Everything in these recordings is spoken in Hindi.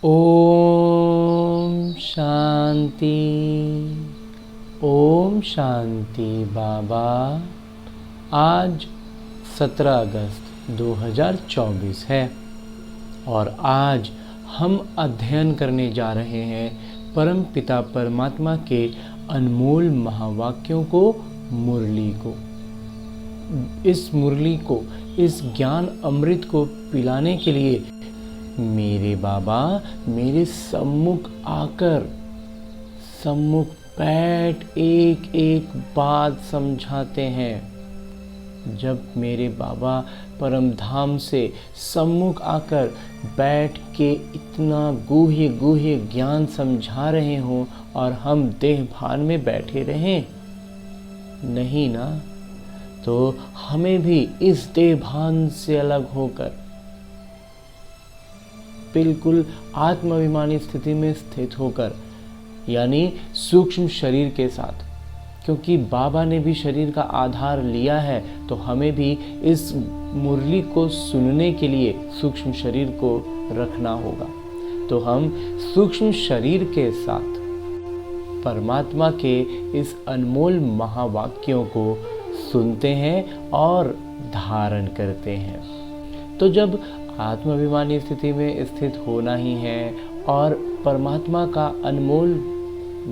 ओम शांति। ओम शांति बाबा। आज 17 अगस्त 2024 है और आज हम अध्ययन करने जा रहे हैं परम पिता परमात्मा के अनमोल महावाक्यों को, मुरली को। इस मुरली को, इस ज्ञान अमृत को पिलाने के लिए मेरे बाबा मेरे सम्मुख आकर, सम्मुख बैठ एक एक बात समझाते हैं। जब मेरे बाबा परम धाम से सम्मुख आकर बैठ के इतना गुह्य गुह्य ज्ञान समझा रहे हों और हम देह भान में बैठे रहें, नहीं ना, तो हमें भी इस देह भान से अलग होकर बिल्कुल आत्माभिमानी स्थिति में स्थित होकर, यानी सूक्ष्म शरीर के साथ, क्योंकि बाबा ने भी शरीर का आधार लिया है, तो हमें भी इस मुरली को सुनने के लिए सूक्ष्म शरीर को रखना होगा। तो हम सूक्ष्म शरीर के साथ परमात्मा के इस अनमोल महावाक्यों को सुनते हैं और धारण करते हैं। तो जब आत्माभिमानी स्थिति में स्थित होना ही है और परमात्मा का अनमोल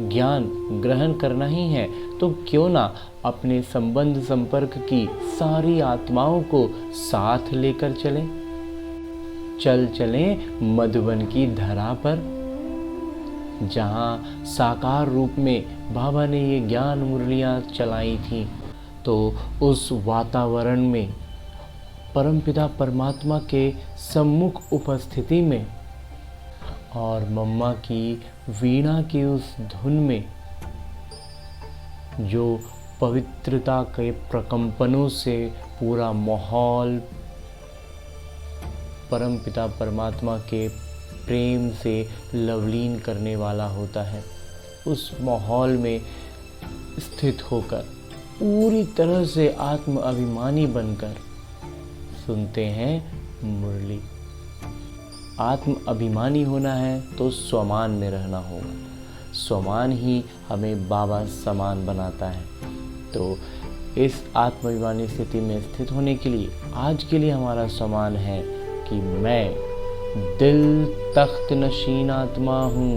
ज्ञान ग्रहण करना ही है, तो क्यों ना अपने संबंध संपर्क की सारी आत्माओं को साथ लेकर चलें। चलें मधुबन की धरा पर, जहाँ साकार रूप में बाबा ने ये ज्ञान मुरलियाँ चलाई थीं। तो उस वातावरण में परमपिता परमात्मा के सम्मुख उपस्थिति में और मम्मा की वीणा की उस धुन में, जो पवित्रता के प्रकंपनों से पूरा माहौल परमपिता परमात्मा के प्रेम से लवलीन करने वाला होता है, उस माहौल में स्थित होकर पूरी तरह से आत्म अभिमानी बनकर सुनते हैं मुरली। आत्म अभिमानी होना है तो स्वमान में रहना होगा। स्वमान ही हमें बाबा समान बनाता है। तो इस आत्माभिमानी स्थिति में स्थित होने के लिए आज के लिए हमारा स्वमान है कि मैं दिल तख्त नशीन आत्मा हूँ।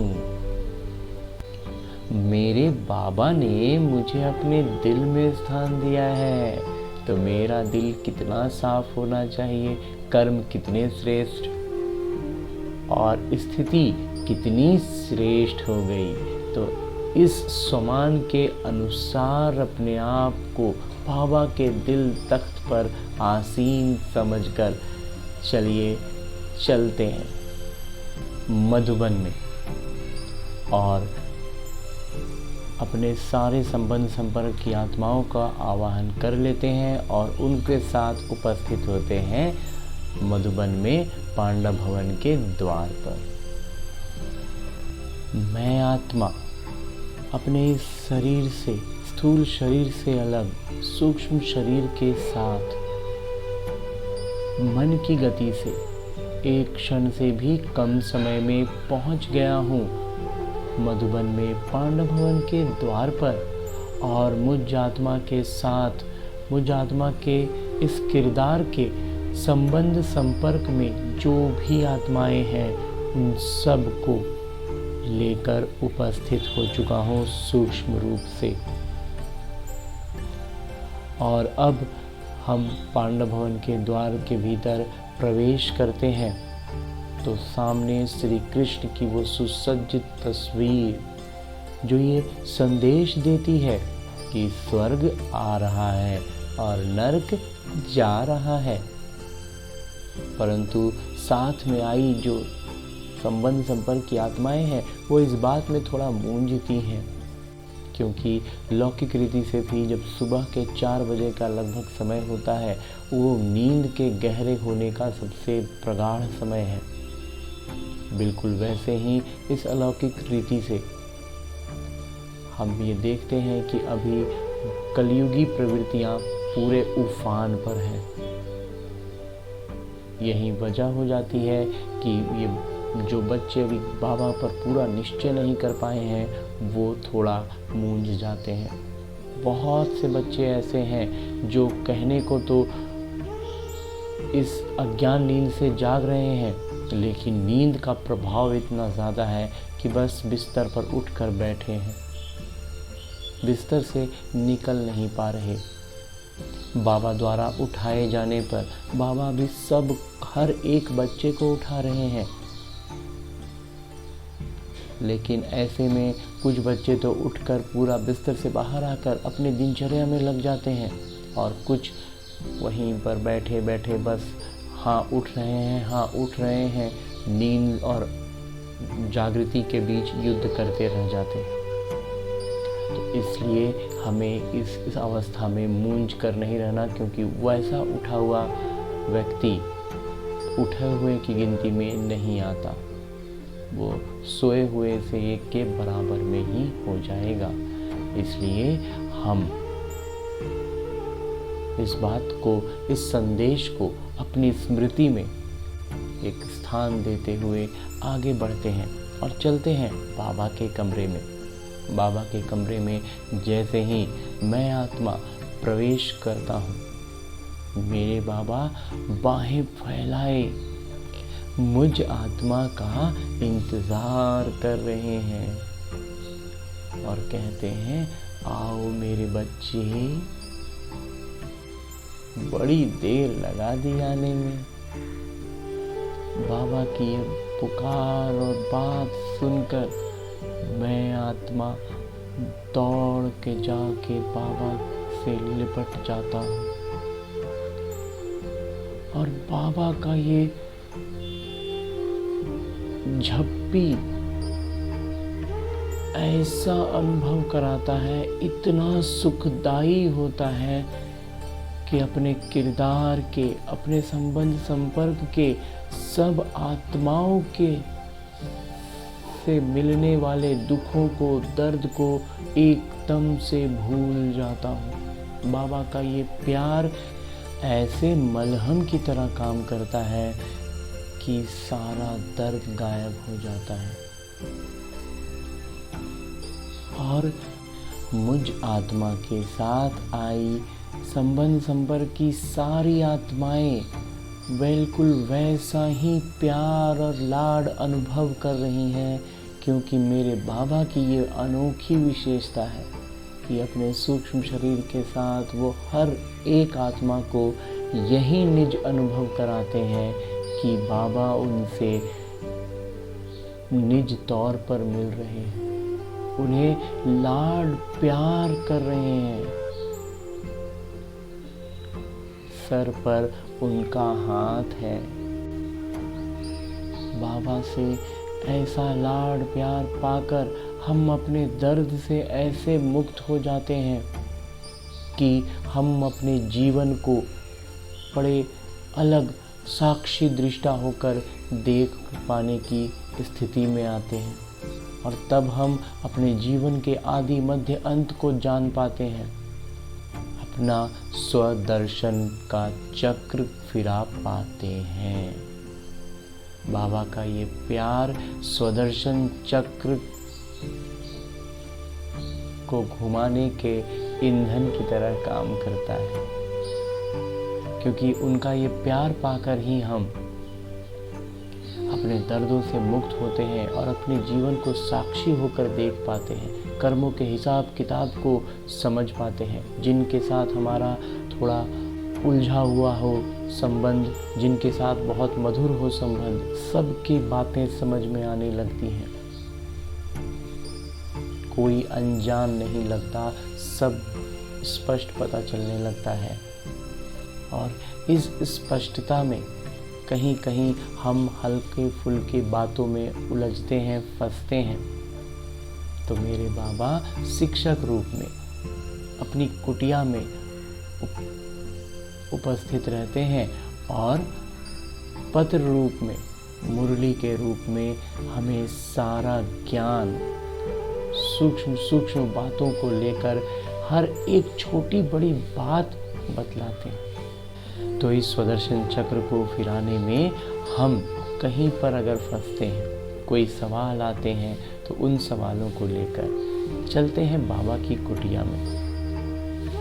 मेरे बाबा ने मुझे अपने दिल में स्थान दिया है, तो मेरा दिल कितना साफ होना चाहिए, कर्म कितने श्रेष्ठ और स्थिति कितनी श्रेष्ठ हो गई। तो इस स्वमान के अनुसार अपने आप को बाबा के दिल तख्त पर आसीन समझकर चलते हैं मधुबन में और अपने सारे संबंध संपर्क की आत्माओं का आवाहन कर लेते हैं और उनके साथ उपस्थित होते हैं मधुबन में पांडव भवन के द्वार पर। मैं आत्मा अपने इस शरीर से, स्थूल शरीर से अलग सूक्ष्म शरीर के साथ मन की गति से एक क्षण से भी कम समय में पहुंच गया हूँ मधुबन में पांडव भवन के द्वार पर, और मुझ आत्मा के साथ, मुझ आत्मा के इस किरदार के संबंध संपर्क में जो भी आत्माएं हैं उन सब को लेकर उपस्थित हो चुका हूँ सूक्ष्म रूप से। और अब हम पांडव भवन के द्वार के भीतर प्रवेश करते हैं, तो सामने श्री कृष्ण की वो सुसज्जित तस्वीर जो ये संदेश देती है कि स्वर्ग आ रहा है और नरक जा रहा है। परंतु साथ में आई जो संबंध संपर्क की आत्माएं हैं वो इस बात में थोड़ा मूंझती हैं, क्योंकि लौकिक रीति से भी जब सुबह के 4 बजे का लगभग समय होता है, वो नींद के गहरे होने का सबसे प्रगाढ़ समय है। बिल्कुल वैसे ही इस अलौकिक रीति से हम ये देखते हैं कि अभी कलयुगी प्रवृत्तियां पूरे उफान पर हैं। यही वजह हो जाती है कि ये जो बच्चे अभी बाबा पर पूरा निश्चय नहीं कर पाए हैं वो थोड़ा मूंझ जाते हैं। बहुत से बच्चे ऐसे हैं जो कहने को तो इस अज्ञान नींद से जाग रहे हैं, लेकिन नींद का प्रभाव इतना ज़्यादा है कि बस बिस्तर पर उठकर बैठे हैं, बिस्तर से निकल नहीं पा रहे। बाबा द्वारा उठाए जाने पर बाबा भी सब हर एक बच्चे को उठा रहे हैं, लेकिन ऐसे में कुछ बच्चे तो उठकर पूरा बिस्तर से बाहर आकर अपने दिनचर्या में लग जाते हैं और कुछ वहीं पर बैठे बैठे बस हाँ उठ रहे हैं, हाँ उठ रहे हैं, नींद और जागृति के बीच युद्ध करते रह जाते हैं। तो इसलिए हमें इस अवस्था में मूंझ कर नहीं रहना, क्योंकि वैसा उठा हुआ व्यक्ति उठे हुए की गिनती में नहीं आता, वो सोए हुए से एक के बराबर में ही हो जाएगा। इसलिए हम इस बात को, इस संदेश को अपनी स्मृति में एक स्थान देते हुए आगे बढ़ते हैं और चलते हैं बाबा के कमरे में। बाबा के कमरे में जैसे ही मैं आत्मा प्रवेश करता हूँ, मेरे बाबा बाहें फैलाए मुझ आत्मा का इंतज़ार कर रहे हैं और कहते हैं, आओ मेरे बच्चे, बड़ी देर लगा दी आने में। बाबा की ये पुकार और बात सुनकर मैं आत्मा दौड़ के जाके बाबा से लिपट जाता हूँ और बाबा का ये झप्पी ऐसा अनुभव कराता है, इतना सुखदाई होता है कि अपने किरदार के, अपने संबंध संपर्क के, सब आत्माओं के से मिलने वाले दुखों को, दर्द को एकदम से भूल जाता हूँ। बाबा का ये प्यार ऐसे मलहम की तरह काम करता है कि सारा दर्द गायब हो जाता है और मुझ आत्मा के साथ आई संबंध संपर्क की सारी आत्माएं बिल्कुल वैसा ही प्यार और लाड अनुभव कर रही हैं, क्योंकि मेरे बाबा की ये अनोखी विशेषता है कि अपने सूक्ष्म शरीर के साथ वो हर एक आत्मा को यही निज अनुभव कराते हैं कि बाबा उनसे निज तौर पर मिल रहे हैं, उन्हें लाड प्यार कर रहे हैं। सर पर उनका हाथ है। बाबा से ऐसा लाड प्यार पाकर हम अपने दर्द से ऐसे मुक्त हो जाते हैं कि हम अपने जीवन को बड़े अलग साक्षी दृष्टा होकर देख पाने की स्थिति में आते हैं और तब हम अपने जीवन के आदि मध्य अंत को जान पाते हैं। अपना स्वदर्शन का चक्र फिरा पाते हैं। बाबा का ये प्यार स्वदर्शन चक्र को घुमाने के ईंधन की तरह काम करता है, क्योंकि उनका ये प्यार पाकर ही हम अपने दर्दों से मुक्त होते हैं और अपने जीवन को साक्षी होकर देख पाते हैं, कर्मों के हिसाब किताब को समझ पाते हैं। जिनके साथ हमारा थोड़ा उलझा हुआ हो संबंध, जिनके साथ बहुत मधुर हो संबंध, सबकी बातें समझ में आने लगती हैं। कोई अनजान नहीं लगता, सब स्पष्ट पता चलने लगता है और इस स्पष्टता में कहीं कहीं हम हल्के फुल्के बातों में उलझते हैं, फंसते हैं। तो मेरे बाबा शिक्षक रूप में अपनी कुटिया में उपस्थित रहते हैं और पत्र रूप में, मुरली के रूप में हमें सारा ज्ञान सूक्ष्म सूक्ष्म बातों को लेकर हर एक छोटी बड़ी बात बतलाते हैं। तो इस स्वदर्शन चक्र को फिराने में हम कहीं पर अगर फंसते हैं, कोई सवाल आते हैं, तो उन सवालों को लेकर चलते हैं बाबा की कुटिया में।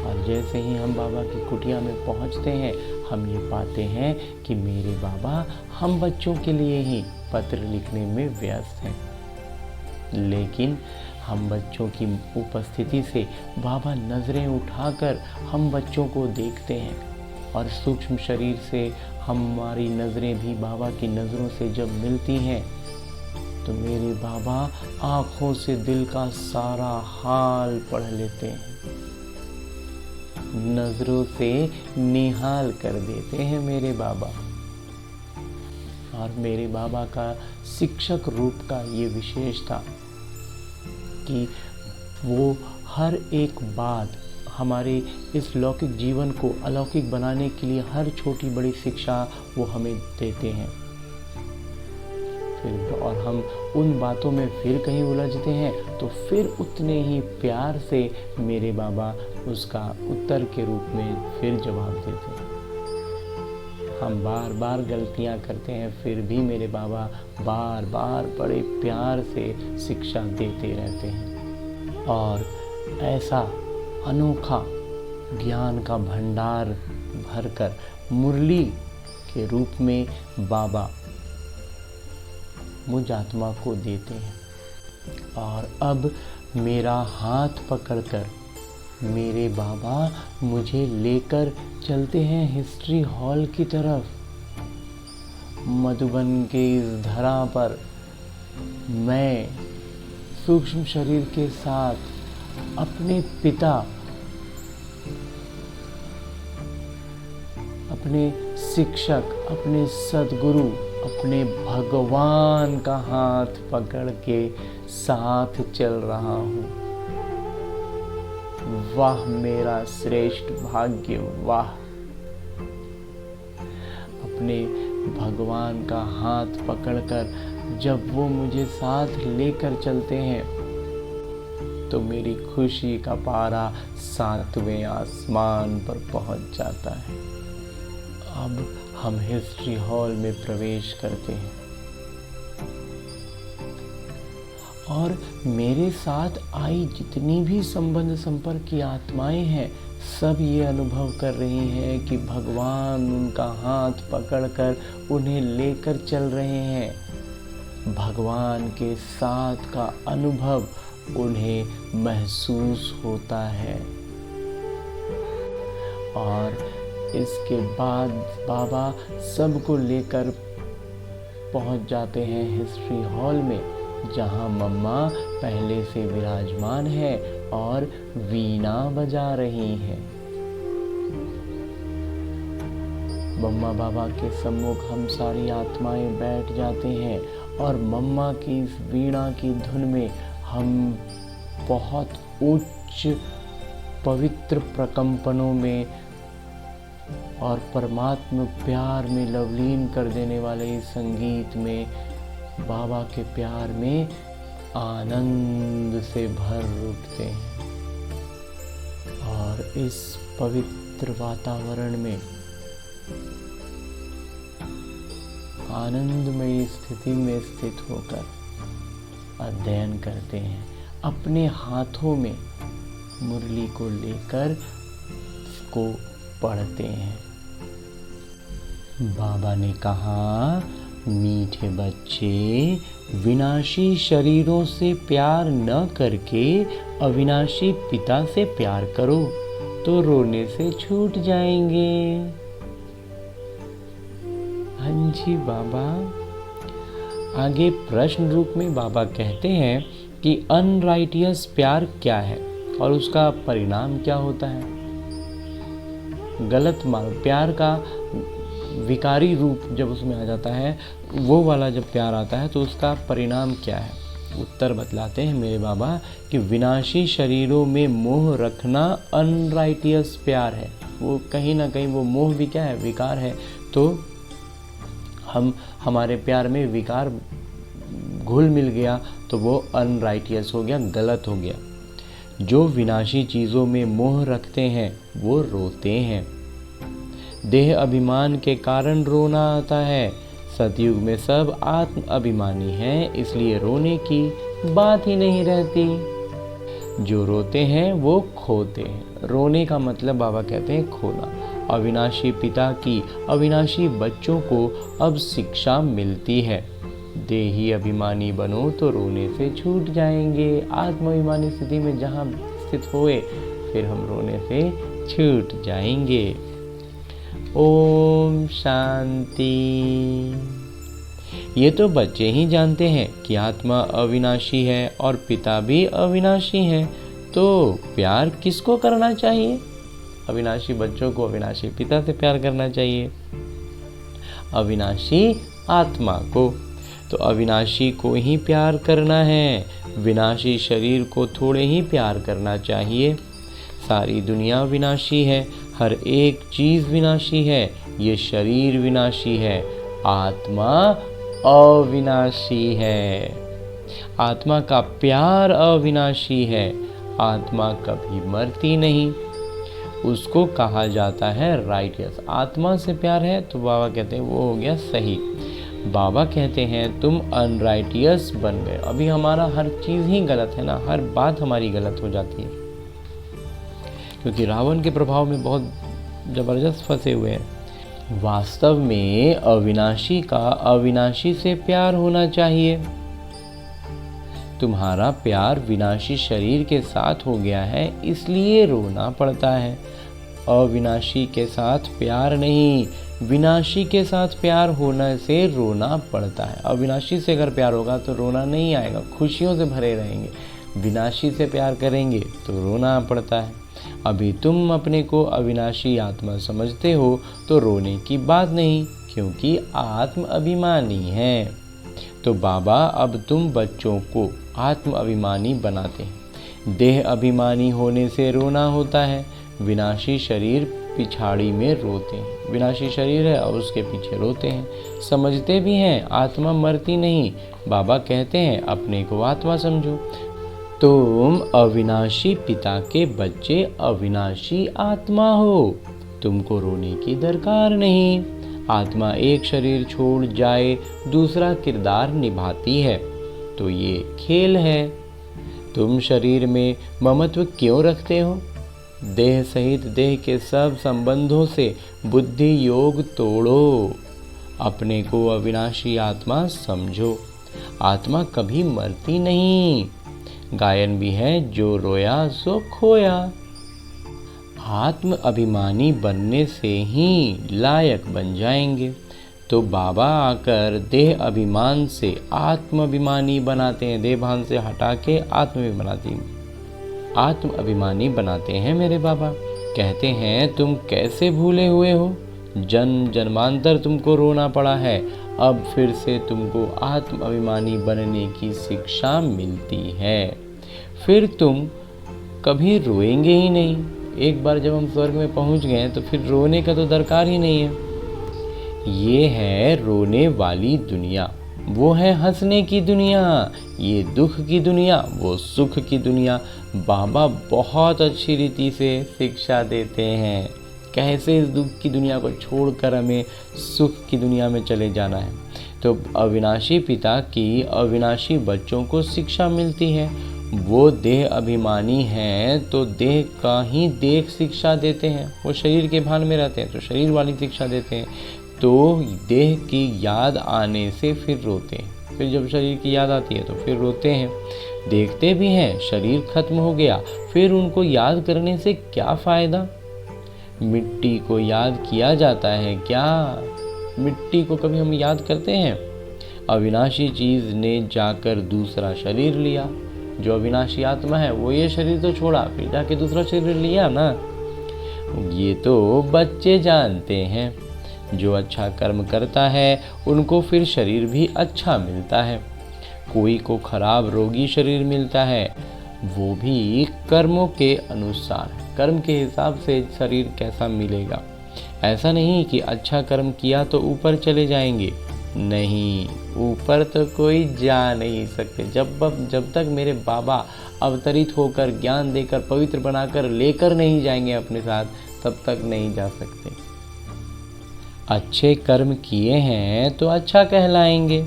और जैसे ही हम बाबा की कुटिया में पहुंचते हैं, हम ये पाते हैं कि मेरे बाबा हम बच्चों के लिए ही पत्र लिखने में व्यस्त हैं। लेकिन हम बच्चों की उपस्थिति से बाबा नज़रें उठाकर हम बच्चों को देखते हैं, और सूक्ष्म शरीर से हमारी नज़रें भी बाबा की नज़रों से जब मिलती हैं, तो मेरे बाबा आँखों से दिल का सारा हाल पढ़ लेते हैं, नज़रों से निहाल कर देते हैं मेरे बाबा। और मेरे बाबा का शिक्षक रूप का ये विशेष था कि वो हर एक बात हमारे इस लौकिक जीवन को अलौकिक बनाने के लिए हर छोटी बड़ी शिक्षा वो हमें देते हैं। और हम उन बातों में फिर कहीं उलझते हैं, तो फिर उतने ही प्यार से मेरे बाबा उसका उत्तर के रूप में फिर जवाब देते हैं। हम बार बार गलतियां करते हैं, फिर भी मेरे बाबा बार बार बड़े प्यार से शिक्षा देते रहते हैं। और ऐसा अनोखा ज्ञान का भंडार भरकर मुरली के रूप में बाबा मुझ आत्मा को देते हैं। और अब मेरा हाथ पकड़कर मेरे बाबा मुझे लेकर चलते हैं हिस्ट्री हॉल की तरफ। मधुबन के इस धरा पर मैं सूक्ष्म शरीर के साथ अपने पिता, अपने शिक्षक, अपने सद्गुरु, अपने भगवान का हाथ पकड़ के साथ चल रहा हूँ। वाह मेरा श्रेष्ठ भाग्य, वाह। अपने भगवान का हाथ पकड़कर जब वो मुझे साथ लेकर चलते हैं, तो मेरी खुशी का पारा 7वें आसमान पर पहुंच जाता है। अब हम हिस्ट्री हॉल में प्रवेश करते हैं, और मेरे साथ आई जितनी भी संबंध संपर्क की आत्माएं हैं, सब ये अनुभव कर रही हैं कि भगवान उनका हाथ पकड़कर उन्हें लेकर चल रहे हैं। भगवान के साथ का अनुभव उन्हें महसूस होता है। और इसके बाद बाबा सबको लेकर पहुंच जाते हैं हिस्ट्री हॉल में, जहां मम्मा पहले से विराजमान है और वीणा बजा रही हैं। मम्मा बाबा के सम्मुख हम सारी आत्माएं बैठ जाते हैं, और मम्मा की इस वीणा की धुन में हम बहुत उच्च पवित्र प्रकंपनों में और परमात्मा प्यार में लवलीन कर देने वाले इस संगीत में, बाबा के प्यार में आनंद से भर उठते हैं। और इस पवित्र वातावरण में आनंदमयी स्थिति में स्थित होकर अध्ययन करते हैं। अपने हाथों में मुरली को लेकर उसको पढ़ते हैं। बाबा ने कहा, मीठे बच्चे, विनाशी शरीरों से प्यार न करके अविनाशी पिता से प्यार करो, तो रोने से छूट जाएंगे। हाँ जी बाबा। आगे प्रश्न रूप में बाबा कहते हैं कि अनराइटियस प्यार क्या है और उसका परिणाम क्या होता है। गलत मार्ग, प्यार का विकारी रूप जब उसमें आ जाता है, वो वाला जब प्यार आता है, तो उसका परिणाम क्या है। उत्तर बतलाते हैं मेरे बाबा कि विनाशी शरीरों में मोह रखना अनराइटियस प्यार है। वो कहीं ना कहीं वो मोह भी क्या है, विकार है। तो हमारे प्यार में विकार घुल मिल गया, तो वो अनराइटियस हो गया, गलत हो गया। जो विनाशी चीज़ों में मोह रखते हैं वो रोते हैं। देह अभिमान के कारण रोना आता है। सतयुग में सब आत्म अभिमानी हैं, इसलिए रोने की बात ही नहीं रहती। जो रोते हैं वो खोते हैं। रोने का मतलब बाबा कहते हैं खोना। अविनाशी पिता की अविनाशी बच्चों को अब शिक्षा मिलती है। देही अभिमानी बनो तो रोने से छूट जाएंगे। आत्माभिमानी स्थिति में जहाँ स्थित होए फिर हम रोने से छूट जाएंगे। ओम शांति। ये तो बच्चे ही जानते हैं कि आत्मा अविनाशी है और पिता भी अविनाशी है, तो प्यार किसको करना चाहिए? अविनाशी बच्चों को अविनाशी पिता से प्यार करना चाहिए, अविनाशी आत्मा को। तो अविनाशी को ही प्यार करना है, विनाशी शरीर को थोड़े ही प्यार करना चाहिए। सारी दुनिया विनाशी है, हर एक चीज़ विनाशी है, ये शरीर विनाशी है, आत्मा अविनाशी है। आत्मा का प्यार अविनाशी है, आत्मा कभी मरती नहीं। उसको कहा जाता है राइटियस। आत्मा से प्यार है तो बाबा कहते हैं वो हो गया सही। बाबा कहते हैं तुम अनराइटियस बन गए। अभी हमारा हर चीज़ ही गलत है ना, हर बात हमारी गलत हो जाती है, क्योंकि रावण के प्रभाव में बहुत ज़बरदस्त फंसे हुए हैं। वास्तव में अविनाशी का अविनाशी से प्यार होना चाहिए। तुम्हारा प्यार विनाशी शरीर के साथ हो गया है, इसलिए रोना पड़ता है। अविनाशी के साथ प्यार नहीं, विनाशी के साथ प्यार होने से रोना पड़ता है। अविनाशी से अगर प्यार होगा तो रोना नहीं आएगा, खुशियों से भरे रहेंगे। विनाशी से प्यार करेंगे तो रोना पड़ता है। अभी तुम अपने को अविनाशी आत्मा समझते हो तो रोने की बात नहीं, क्योंकि आत्म अभिमानी है। तो बाबा अब तुम बच्चों को आत्म अभिमानी बनाते हैं। देह अभिमानी होने से रोना होता है। विनाशी शरीर पिछाड़ी में रोते हैं। विनाशी शरीर है और उसके पीछे रोते हैं। समझते भी हैं आत्मा मरती नहीं। बाबा कहते हैं अपने को आत्मा समझो। तुम अविनाशी पिता के बच्चे अविनाशी आत्मा हो, तुमको रोने की दरकार नहीं। आत्मा एक शरीर छोड़ जाए दूसरा किरदार निभाती है, तो ये खेल है। तुम शरीर में ममत्व क्यों रखते हो? देह सहित देह के सब संबंधों से बुद्धि योग तोड़ो। अपने को अविनाशी आत्मा समझो। आत्मा कभी मरती नहीं। गायन भी है, जो रोया सो खोया। आत्म अभिमानी बनने से ही लायक बन जाएंगे। तो बाबा आकर देह अभिमान से आत्म अभिमानी बनाते हैं। देह भान से हटा के आत्म अभिमानी बनाते हैं मेरे बाबा। कहते हैं तुम कैसे भूले हुए हो, जन्म जन्मांतर तुमको रोना पड़ा है, अब फिर से तुमको आत्म अभिमानी बनने की शिक्षा मिलती है। फिर तुम कभी रोएंगे ही नहीं। एक बार जब हम स्वर्ग में पहुंच गए तो फिर रोने का तो दरकार ही नहीं है। ये है रोने वाली दुनिया, वो है हंसने की दुनिया। ये दुख की दुनिया, वो सुख की दुनिया। बाबा बहुत अच्छी रीति से शिक्षा देते हैं कैसे इस दुख की दुनिया को छोड़कर हमें सुख की दुनिया में चले जाना है। तो अविनाशी पिता की अविनाशी बच्चों को शिक्षा मिलती है। वो देह अभिमानी हैं तो देह का ही देख शिक्षा देते हैं। वो शरीर के भान में रहते हैं तो शरीर वाली शिक्षा देते हैं। तो देह की याद आने से फिर रोते हैं। फिर जब शरीर की याद आती है तो फिर रोते हैं। देखते भी हैं शरीर खत्म हो गया, फिर उनको याद करने से क्या फ़ायदा। मिट्टी को याद किया जाता है क्या? मिट्टी को कभी हम याद करते हैं? अविनाशी चीज़ ने जाकर दूसरा शरीर लिया। जो अविनाशी आत्मा है वो ये शरीर तो छोड़ा, फिर जाके दूसरा शरीर लिया ना। ये तो बच्चे जानते हैं। जो अच्छा कर्म करता है उनको फिर शरीर भी अच्छा मिलता है। कोई को खराब रोगी शरीर मिलता है, वो भी कर्मों के अनुसार, कर्म के हिसाब से शरीर कैसा मिलेगा। ऐसा नहीं कि अच्छा कर्म किया तो ऊपर चले जाएंगे। नहीं, ऊपर तो कोई जा नहीं सकते। जब तक मेरे बाबा अवतरित होकर ज्ञान देकर पवित्र बनाकर लेकर नहीं जाएंगे अपने साथ, तब तक नहीं जा सकते। अच्छे कर्म किए हैं तो अच्छा कहलाएंगे,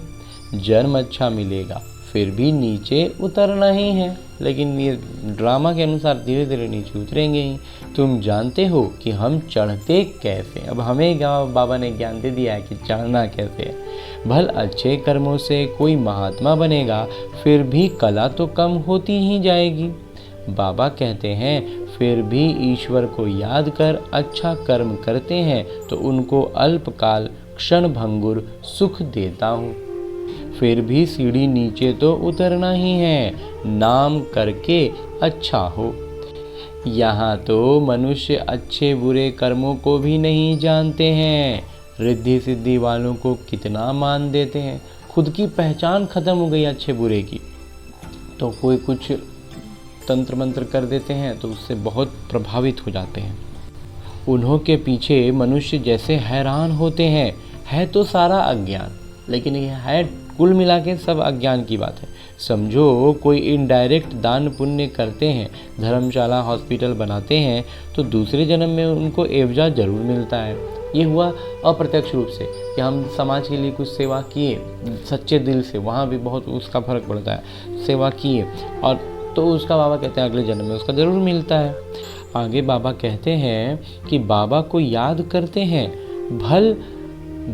जन्म अच्छा मिलेगा, फिर भी नीचे उतरना ही है। लेकिन ये ड्रामा के अनुसार धीरे धीरे नीचे उतरेंगे ही। तुम जानते हो कि हम चढ़ते कैसे। अब हमें बाबा ने ज्ञान दे दिया है कि चढ़ना कैसे है। भल अच्छे कर्मों से कोई महात्मा बनेगा, फिर भी कला तो कम होती ही जाएगी। बाबा कहते हैं फिर भी ईश्वर को याद कर अच्छा कर्म करते हैं तो उनको अल्पकाल क्षण भंगुर सुख देता हूँ। फिर भी सीढ़ी नीचे तो उतरना ही है, नाम करके अच्छा हो। यहाँ तो मनुष्य अच्छे बुरे कर्मों को भी नहीं जानते हैं। रिद्धि सिद्धि वालों को कितना मान देते हैं। खुद की पहचान खत्म हो गई अच्छे बुरे की, तो कोई कुछ तंत्र मंत्र कर देते हैं तो उससे बहुत प्रभावित हो जाते हैं। उन्हों के पीछे मनुष्य जैसे हैरान होते हैं। है तो सारा अज्ञान, लेकिन ये है कुल मिला के सब अज्ञान की बात है। समझो कोई इनडायरेक्ट दान पुण्य करते हैं, धर्मशाला हॉस्पिटल बनाते हैं, तो दूसरे जन्म में उनको एवजा जरूर मिलता है। ये हुआ अप्रत्यक्ष रूप से कि हम समाज के लिए कुछ सेवा किए सच्चे दिल से, वहाँ भी बहुत उसका फर्क पड़ता है। सेवा किए और तो उसका बाबा कहते हैं अगले जन्म में उसका ज़रूर मिलता है। आगे बाबा कहते हैं कि बाबा को याद करते हैं, भल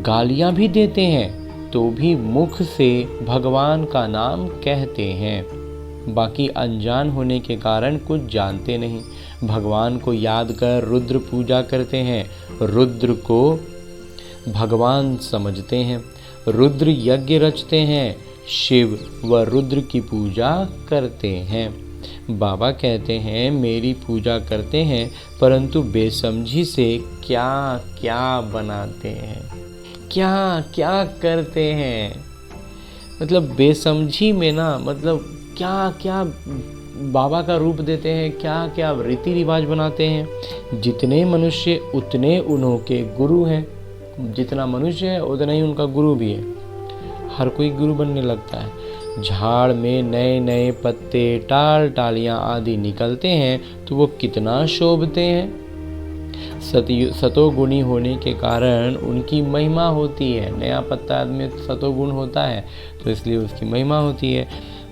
गालियाँ भी देते हैं तो भी मुख से भगवान का नाम कहते हैं। बाकी अनजान होने के कारण कुछ जानते नहीं। भगवान को याद कर रुद्र पूजा करते हैं, रुद्र को भगवान समझते हैं। रुद्र यज्ञ रचते हैं, शिव व रुद्र की पूजा करते हैं। बाबा कहते हैं मेरी पूजा करते हैं, परंतु बेसमझी से क्या क्या बनाते हैं, क्या क्या करते हैं। मतलब बेसमझी में ना, मतलब क्या क्या बाबा का रूप देते हैं, क्या क्या रीति रिवाज बनाते हैं। जितने मनुष्य उतने उन्हों के गुरु हैं। जितना मनुष्य है उतना ही उनका गुरु भी है। हर कोई गुरु बनने लगता है। झाड़ में नए नए पत्ते, टाल टालियाँ आदि निकलते हैं तो वो कितना शोभते हैं। सतोगुणी होने के कारण उनकी महिमा होती है। नया पत्ता में सतोगुण होता है तो इसलिए उसकी महिमा होती है।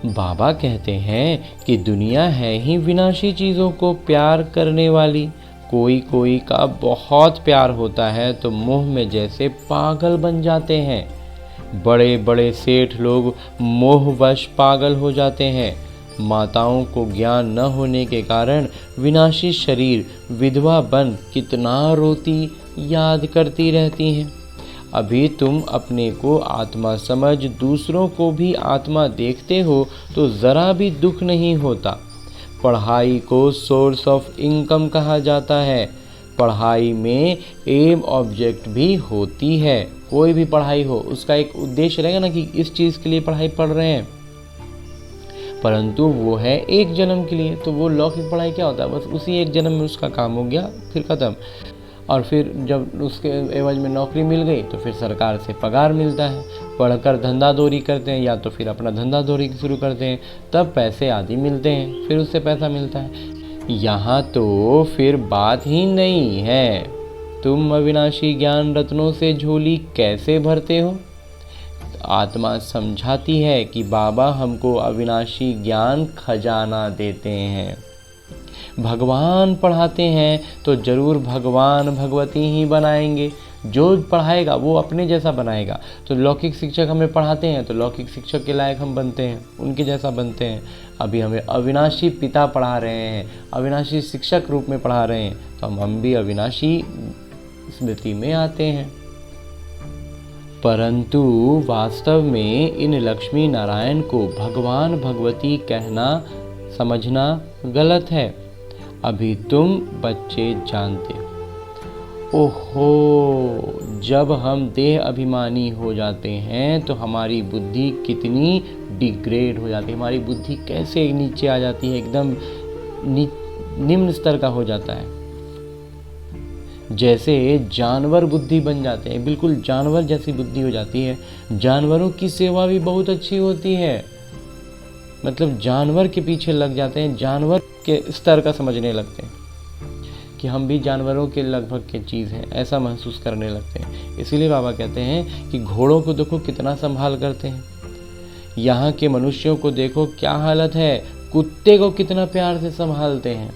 बाबा कहते हैं कि दुनिया है ही विनाशी चीज़ों को प्यार करने वाली। कोई कोई का बहुत प्यार होता है तो मुँह में जैसे पागल बन जाते हैं। बड़े बड़े सेठ लोग मोहवश पागल हो जाते हैं। माताओं को ज्ञान न होने के कारण विनाशी शरीर विधवा बन कितना रोती याद करती रहती हैं। अभी तुम अपने को आत्मा समझ दूसरों को भी आत्मा देखते हो तो ज़रा भी दुख नहीं होता। पढ़ाई को सोर्स ऑफ इनकम कहा जाता है। पढ़ाई में एम ऑब्जेक्ट भी होती है। कोई भी पढ़ाई हो उसका एक उद्देश्य रहेगा ना कि इस चीज़ के लिए पढ़ाई पढ़ रहे हैं, परंतु वो है एक जन्म के लिए। तो वो लौकिक पढ़ाई क्या होता है, बस उसी एक जन्म में उसका काम हो गया, फिर ख़त्म। और फिर जब उसके एवज में नौकरी मिल गई तो फिर सरकार से पगार मिलता है। पढ़कर धंधा दौरी करते हैं या तो फिर अपना धंधा दौरी शुरू करते हैं, तब पैसे आदि मिलते हैं, फिर उससे पैसा मिलता है। यहाँ तो फिर बात ही नहीं है। तुम अविनाशी ज्ञान रत्नों से झोली कैसे भरते हो। आत्मा समझाती है कि बाबा हमको अविनाशी ज्ञान खजाना देते हैं। भगवान पढ़ाते हैं तो जरूर भगवान भगवती ही बनाएंगे। जो पढ़ाएगा वो अपने जैसा बनाएगा। तो लौकिक शिक्षक हमें पढ़ाते हैं तो लौकिक शिक्षक के लायक हम बनते हैं, उनके जैसा बनते हैं। अभी हमें अविनाशी पिता पढ़ा रहे हैं, अविनाशी शिक्षक रूप में पढ़ा रहे हैं, तो हम भी अविनाशी स्मृति में आते हैं। परंतु वास्तव में इन लक्ष्मी नारायण को भगवान भगवती कहना समझना गलत है। अभी तुम बच्चे जानते हो। ओहो, जब हम देह अभिमानी हो जाते हैं तो हमारी बुद्धि कितनी डिग्रेड हो जाती है। हमारी बुद्धि कैसे नीचे आ जाती है, एकदम निम्न स्तर का हो जाता है। जैसे जानवर बुद्धि बन जाते हैं, बिल्कुल जानवर जैसी बुद्धि हो जाती है। जानवरों की सेवा भी बहुत अच्छी होती है। मतलब जानवर के पीछे लग जाते हैं, जानवर के स्तर का समझने लगते हैं कि हम भी जानवरों के लगभग के चीज़ हैं, ऐसा महसूस करने लगते हैं। इसीलिए बाबा कहते हैं कि घोड़ों को देखो कितना संभाल करते हैं, यहाँ के मनुष्यों को देखो क्या हालत है, कुत्ते को कितना प्यार से संभालते हैं,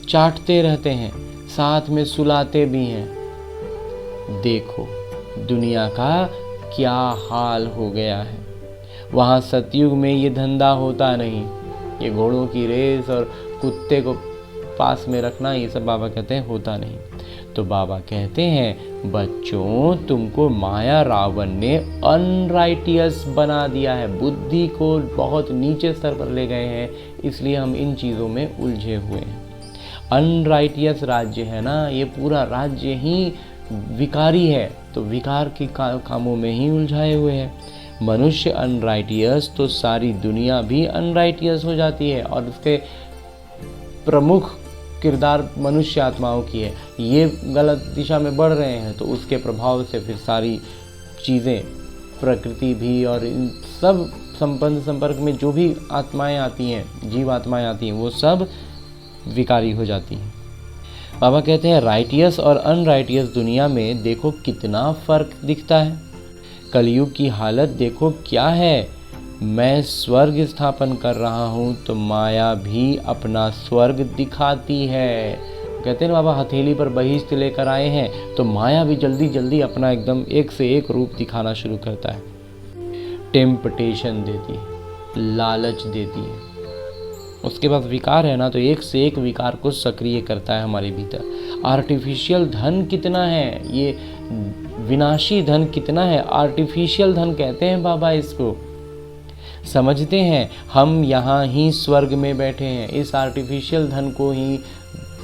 चाटते रहते हैं, साथ में सुलाते भी हैं। देखो दुनिया का क्या हाल हो गया है। वहाँ सतयुग में ये धंधा होता नहीं, ये घोड़ों की रेस और कुत्ते को पास में रखना, ये सब बाबा कहते हैं होता नहीं। तो बाबा कहते हैं बच्चों, तुमको माया रावण ने अनराइटियस बना दिया है, बुद्धि को बहुत नीचे स्तर पर ले गए हैं, इसलिए हम इन चीज़ों में उलझे हुए हैं। अनराइटियस राज्य है ना, ये पूरा राज्य ही विकारी है, तो विकार के कामों में ही उलझाए हुए हैं। मनुष्य अनराइटियस तो सारी दुनिया भी अनराइटियस हो जाती है, और उसके प्रमुख किरदार मनुष्य आत्माओं की है। ये गलत दिशा में बढ़ रहे हैं तो उसके प्रभाव से फिर सारी चीज़ें, प्रकृति भी और इन सब संबंध संपर्क में जो भी आत्माएं आती हैं, जीव आत्माएं आती हैं, वो सब विकारी हो जाती हैं। बाबा कहते हैं राइटियस और अनराइटियस दुनिया में देखो कितना फ़र्क दिखता है। कलयुग की हालत देखो क्या है। मैं स्वर्ग स्थापन कर रहा हूँ तो माया भी अपना स्वर्ग दिखाती है। कहते हैं बाबा हथेली पर बहिष्ठ लेकर आए हैं तो माया भी जल्दी जल्दी अपना एकदम एक से एक रूप दिखाना शुरू करता है। टेम्पटेशन देती है, लालच देती है। उसके बाद विकार है ना, तो एक से एक विकार को सक्रिय करता है हमारे भीतर। आर्टिफिशियल धन कितना है, ये विनाशी धन कितना है, आर्टिफिशियल धन कहते हैं बाबा इसको। समझते हैं हम यहाँ ही स्वर्ग में बैठे हैं, इस आर्टिफिशियल धन को ही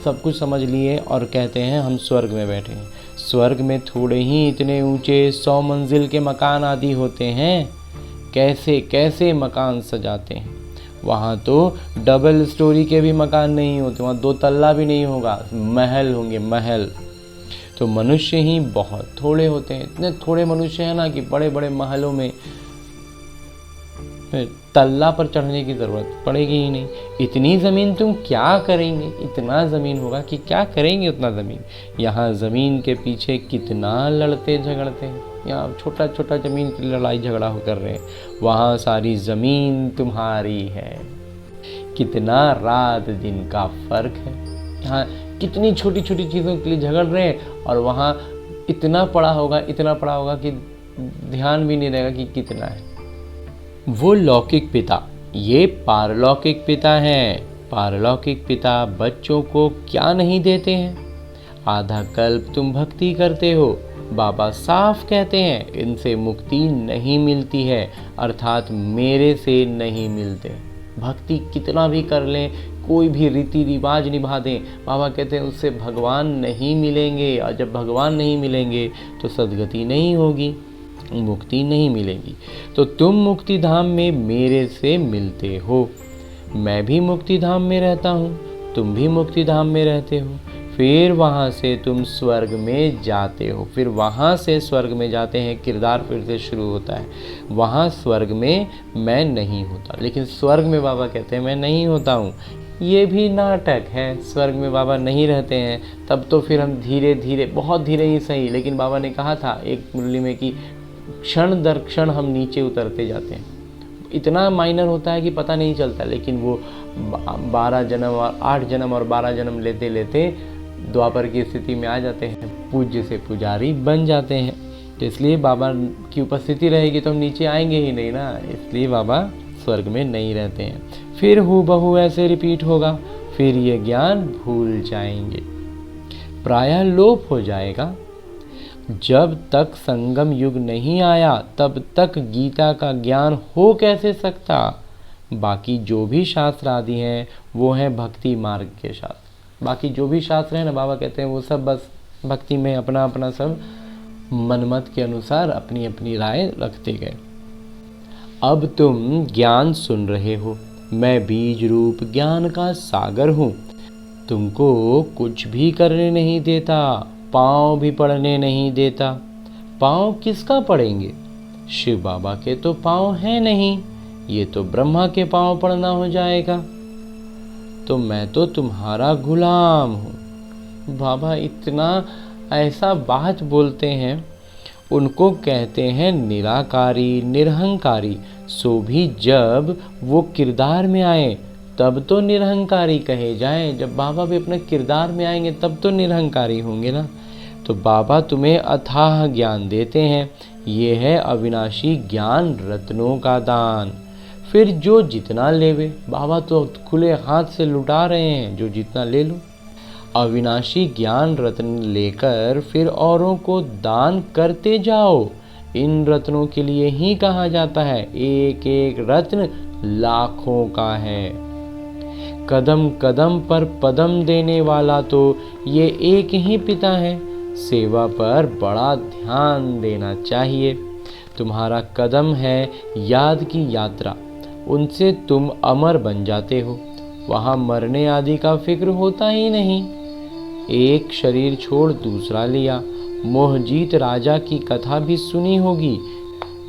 सब कुछ समझ लिए और कहते हैं हम स्वर्ग में बैठे हैं। स्वर्ग में थोड़े ही इतने ऊंचे 100 मंजिल के मकान आदि होते हैं, कैसे कैसे मकान सजाते हैं। वहाँ तो डबल स्टोरी के भी मकान नहीं होते, वहाँ 2 तल्ला भी नहीं होगा, महल होंगे महल। तो मनुष्य ही बहुत थोड़े होते हैं, इतने थोड़े मनुष्य हैं ना कि बड़े बड़े महलों में तल्ला पर चढ़ने की ज़रूरत पड़ेगी ही नहीं। इतनी ज़मीन तुम क्या करेंगे, इतना ज़मीन होगा कि क्या करेंगे उतना ज़मीन। यहाँ ज़मीन के पीछे कितना लड़ते झगड़ते हैं, यहाँ छोटा छोटा ज़मीन की लड़ाई झगड़ा कर रहे हैं, वहाँ सारी ज़मीन तुम्हारी है। कितना रात दिन का फ़र्क है। यहाँ कितनी छोटी छोटी चीज़ों के लिए झगड़ रहे हैं और वहाँ इतना पड़ा होगा कि ध्यान भी नहीं रहेगा कि कितना है। वो लौकिक पिता, ये पारलौकिक पिता हैं। पारलौकिक पिता बच्चों को क्या नहीं देते हैं। आधा कल्प तुम भक्ति करते हो, बाबा साफ कहते हैं इनसे मुक्ति नहीं मिलती है, अर्थात मेरे से नहीं मिलते। भक्ति कितना भी कर लें, कोई भी रीति रिवाज निभा दें, बाबा कहते हैं उससे भगवान नहीं मिलेंगे, और जब भगवान नहीं मिलेंगे तो सद्गति नहीं होगी, मुक्ति नहीं मिलेगी। तो तुम मुक्ति धाम में मेरे से मिलते हो, मैं भी मुक्ति धाम में रहता हूँ, तुम भी मुक्ति धाम में रहते हो। फिर वहाँ से तुम स्वर्ग में जाते हो, फिर वहाँ से स्वर्ग में जाते हैं, किरदार फिर से शुरू होता है। वहाँ स्वर्ग में मैं नहीं होता, लेकिन स्वर्ग में बाबा कहते हैं मैं नहीं होता हूँ। ये भी नाटक है, स्वर्ग में बाबा नहीं रहते हैं, तब तो फिर हम धीरे धीरे, बहुत धीरे ही सही, लेकिन बाबा ने कहा था एक मुरली में कि क्षण दर क्षण हम नीचे उतरते जाते हैं। इतना माइनर होता है कि पता नहीं चलता, लेकिन वो 12 जन्म और 8 जन्म और 12 जन्म लेते लेते द्वापर की स्थिति में आ जाते हैं, पूज्य से पुजारी बन जाते हैं। तो इसलिए बाबा की उपस्थिति रहेगी तो हम नीचे आएंगे ही नहीं ना, इसलिए बाबा स्वर्ग में नहीं रहते हैं। फिर हूबहू ऐसे रिपीट होगा, फिर ये ज्ञान भूल जाएंगे, प्रायः लोप हो जाएगा। जब तक संगम युग नहीं आया तब तक गीता का ज्ञान हो कैसे सकता। बाकी जो भी शास्त्र आदि हैं वो हैं भक्ति मार्ग के शास्त्र। बाकी जो भी शास्त्र हैं ना, बाबा कहते हैं वो सब बस भक्ति में अपना अपना सब मनमत के अनुसार अपनी अपनी राय रखते गए। अब तुम ज्ञान सुन रहे हो, मैं बीज रूप ज्ञान का सागर हूँ। तुमको कुछ भी करने नहीं देता, पाँव भी पड़ने नहीं देता। पाँव किसका पड़ेंगे, शिव बाबा के तो पाँव हैं नहीं, ये तो ब्रह्मा के पाँव पड़ना हो जाएगा। तो मैं तो तुम्हारा गुलाम हूँ, बाबा इतना ऐसा बात बोलते हैं, उनको कहते हैं निराकारी निरहंकारी। सो भी जब वो किरदार में आए तब तो निरहंकारी कहे जाएं, जब बाबा भी अपने किरदार में आएंगे तब तो निरहंकारी होंगे ना। तो बाबा तुम्हें अथाह ज्ञान देते हैं, ये है अविनाशी ज्ञान रत्नों का दान। फिर जो जितना लेवे, बाबा तो खुले हाथ से लुटा रहे हैं, जो जितना ले लो। अविनाशी ज्ञान रत्न लेकर फिर औरों को दान करते जाओ। इन रत्नों के लिए ही कहा जाता है एक एक रत्न लाखों का है। कदम कदम पर पदम देने वाला तो ये एक ही पिता है। सेवा पर बड़ा ध्यान देना चाहिए। तुम्हारा कदम है याद की यात्रा, उनसे तुम अमर बन जाते हो। वहाँ मरने आदि का फिक्र होता ही नहीं। एक शरीर छोड़ दूसरा लिया। मोहजीत राजा की कथा भी सुनी होगी।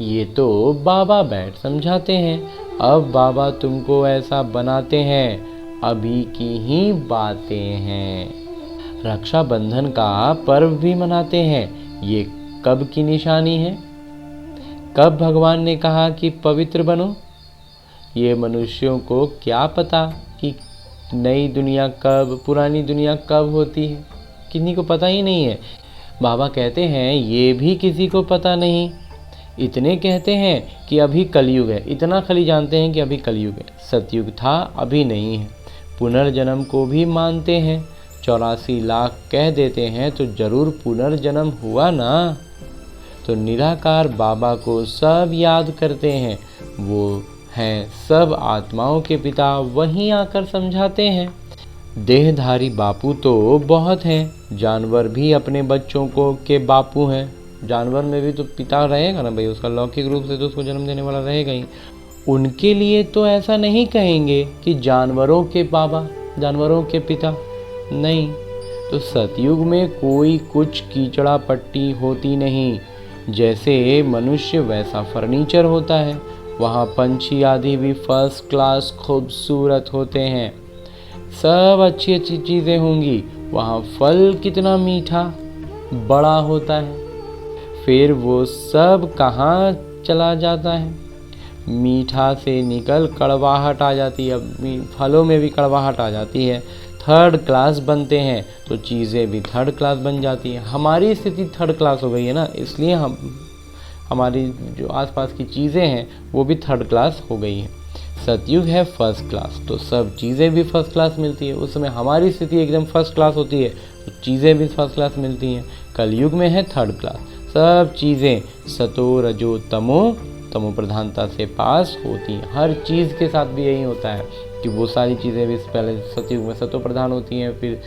ये तो बाबा बैठ समझाते हैं। अब बाबा तुमको ऐसा बनाते हैं, अभी की ही बातें हैं। रक्षाबंधन का पर्व भी मनाते हैं। ये कब की निशानी है? कब भगवान ने कहा कि पवित्र बनो? ये मनुष्यों को क्या पता कि नई दुनिया कब, पुरानी दुनिया कब होती है? किन्हीं को पता ही नहीं है। बाबा कहते हैं ये भी किसी को पता नहीं। इतने कहते हैं कि अभी कलयुग है, इतना खाली जानते हैं कि अभी कलयुग है। सतयुग था, अभी नहीं है। पुनर्जन्म को भी मानते हैं। 84 लाख कह देते हैं तो जरूर पुनर्जन्म हुआ ना। तो निराकार बाबा को सब याद करते हैं। वो हैं सब आत्माओं के पिता, वहीं आकर समझाते हैं। देहधारी बापू तो बहुत हैं। जानवर भी अपने बच्चों को के बापू हैं। जानवर में भी तो पिता रहेगा ना भाई, उसका लौकिक रूप से तो उसको जन्म देने वाला रहेगा ही। उनके लिए तो ऐसा नहीं कहेंगे कि जानवरों के बाबा, जानवरों के पिता नहीं। तो सतयुग में कोई कुछ कीचड़ा पट्टी होती नहीं। जैसे मनुष्य वैसा फर्नीचर होता है। वहाँ पंछी आदि भी फर्स्ट क्लास खूबसूरत होते हैं। सब अच्छी अच्छी चीज़ें होंगी। वहाँ फल कितना मीठा बड़ा होता है। फिर वो सब कहाँ चला जाता है? मीठा से निकल कड़वाहट आ जाती है। अब फलों में भी कड़वाहट आ जाती है। थर्ड क्लास बनते हैं तो चीज़ें भी थर्ड क्लास बन जाती हैं। हमारी स्थिति थर्ड क्लास हो गई है ना, इसलिए हमारी जो आसपास की चीज़ें हैं वो भी थर्ड क्लास हो गई हैं। सतयुग है फर्स्ट क्लास, तो सब चीज़ें भी फर्स्ट क्लास मिलती है। उस समय हमारी स्थिति एकदम फर्स्ट क्लास होती है तो चीज़ें भी फर्स्ट क्लास मिलती हैं। कलयुग में है थर्ड क्लास। सब चीज़ें सतो रजो तमो प्रधानता से पास होती हैं। हर चीज़ के साथ भी यही होता है कि वो सारी चीज़ें भी पहले सतयुग में सतो प्रधान होती हैं, फिर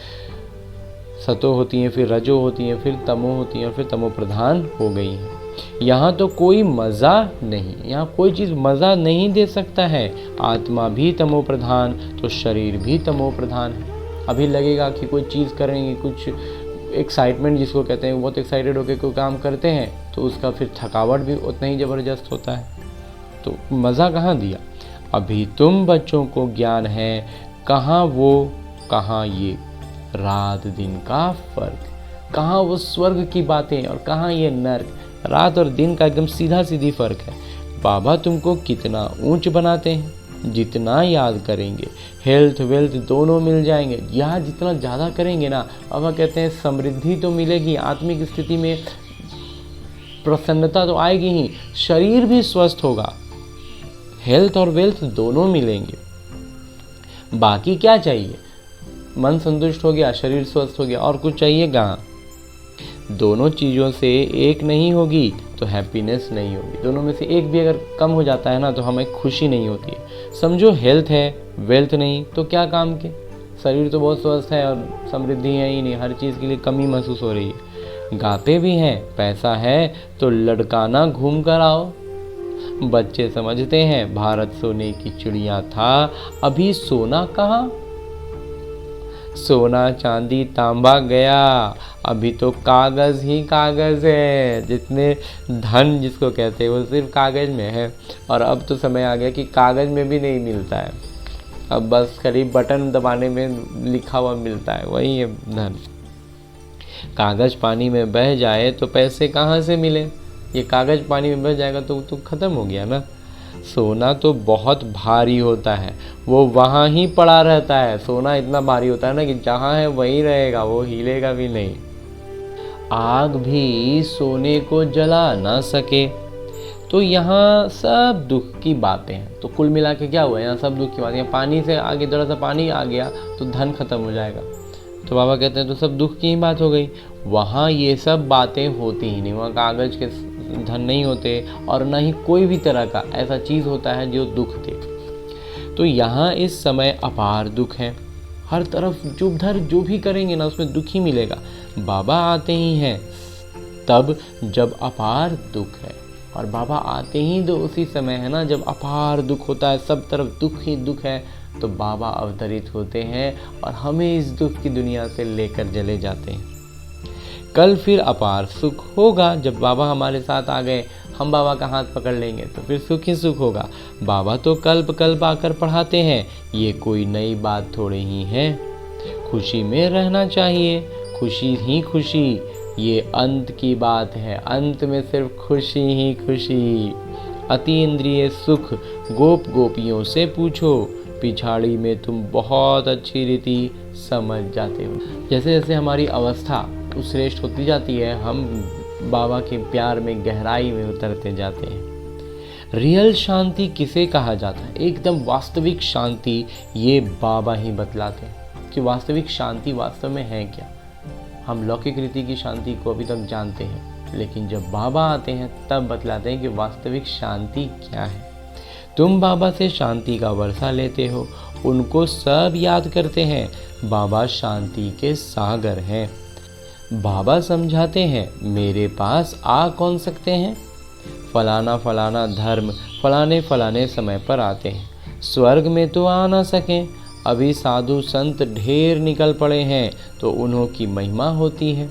सतो होती हैं, फिर रजो होती हैं, फिर तमो होती हैं, फिर तमो प्रधान हो गई हैं। यहाँ तो कोई मज़ा नहीं, यहाँ कोई चीज़ मज़ा नहीं दे सकता है। आत्मा भी तमो प्रधान तो शरीर भी तमो प्रधान है। अभी लगेगा कि कोई चीज़ करेंगे, कुछ एक्साइटमेंट जिसको कहते हैं, बहुत एक्साइटेड होकर कोई काम करते हैं तो उसका फिर थकावट भी उतना ही ज़बरदस्त होता है। तो मज़ा कहाँ दिया? अभी तुम बच्चों को ज्ञान है, कहाँ वो कहाँ ये रात दिन का फर्क, कहाँ वो स्वर्ग की बातें और कहाँ ये नर्क। रात और दिन का एकदम सीधा सीधी फर्क है। बाबा तुमको कितना ऊंच बनाते हैं, जितना याद करेंगे हेल्थ वेल्थ दोनों मिल जाएंगे। याद जितना ज़्यादा करेंगे ना, बाबा कहते हैं समृद्धि तो मिलेगी, आत्मिक स्थिति में प्रसन्नता तो आएगी ही, शरीर भी स्वस्थ होगा। हेल्थ और वेल्थ दोनों मिलेंगे। बाकी क्या चाहिए? मन संतुष्ट हो गया, शरीर स्वस्थ हो गया, और कुछ चाहिए कहाँ? दोनों चीज़ों से एक नहीं होगी तो हैप्पीनेस नहीं होगी। दोनों में से एक भी अगर कम हो जाता है ना तो हमें खुशी नहीं होती है। समझो हेल्थ है वेल्थ नहीं तो क्या काम के? शरीर तो बहुत स्वस्थ है और समृद्धि है ही नहीं, हर चीज़ के लिए कमी महसूस हो रही है। गाते भी हैं, पैसा है तो लड़काना घूम कर आओ। बच्चे समझते हैं भारत सोने की चिड़िया था, अभी सोना कहाँ? सोना चांदी तांबा गया, अभी तो कागज़ ही कागज़ है। जितने धन जिसको कहते हैं वो सिर्फ कागज़ में है। और अब तो समय आ गया कि कागज़ में भी नहीं मिलता है, अब बस खाली बटन दबाने में लिखा हुआ मिलता है, वही है धन। कागज़ पानी में बह जाए तो पैसे कहाँ से मिले? ये कागज़ पानी में बह जाएगा तो ख़त्म हो गया ना। सोना तो बहुत भारी होता है, वो वहाँ ही पड़ा रहता है। सोना इतना भारी होता है ना कि जहाँ है वहीं रहेगा, वो हिलेगा भी नहीं। आग भी सोने को जला ना सके। तो यहाँ सब दुख की बातें हैं। तो कुल मिला के क्या हुआ, यहाँ सब दुख की बातें। पानी से आगे थोड़ा सा पानी आ गया तो धन खत्म हो जाएगा। तो बाबा कहते हैं तो सब दुख की ही बात हो गई। वहाँ ये सब बातें होती ही नहीं, वहाँ कागज़ के धन नहीं होते और ना ही कोई भी तरह का ऐसा चीज़ होता है जो दुख दे। तो यहाँ इस समय अपार दुख है। हर तरफ जो भी करेंगे ना उसमें दुख ही मिलेगा। बाबा आते ही हैं तब जब अपार दुख है, और बाबा आते ही तो उसी समय है ना जब अपार दुख होता है, सब तरफ दुख ही दुख है। तो बाबा अवतरित होते हैं और हमें इस दुख की दुनिया से लेकर चले जाते हैं। कल फिर अपार सुख होगा। जब बाबा हमारे साथ आ गए, हम बाबा का हाथ पकड़ लेंगे तो फिर सुख ही सुख होगा। बाबा तो कल्प कल्प आकर पढ़ाते हैं, ये कोई नई बात थोड़े ही है। खुशी में रहना चाहिए, खुशी ही खुशी, ये अंत की बात है। अंत में सिर्फ खुशी ही खुशी। अति इंद्रिय सुख गोप गोपियों से पूछो, पिछाड़ी में तुम बहुत अच्छी रीति समझ जाते हो। जैसे जैसे हमारी अवस्था श्रेष्ठ होती जाती है, हम बाबा के प्यार में गहराई में उतरते जाते हैं। रियल शांति किसे कहा जाता है? एकदम वास्तविक शांति ये बाबा ही बतलाते हैं कि वास्तविक शांति वास्तव में है क्या। हम लौकिक रीति की शांति को अभी तक जानते हैं, लेकिन जब बाबा आते हैं तब बतलाते हैं कि वास्तविक शांति क्या है। तुम बाबा से शांति का वर्षा लेते हो, उनको सब याद करते हैं। बाबा शांति के सागर हैं। बाबा समझाते हैं, मेरे पास आ कौन सकते हैं? फलाना फलाना धर्म फलाने फलाने समय पर आते हैं, स्वर्ग में तो आ ना सकें। अभी साधु संत ढेर निकल पड़े हैं तो उन्हों की महिमा होती है।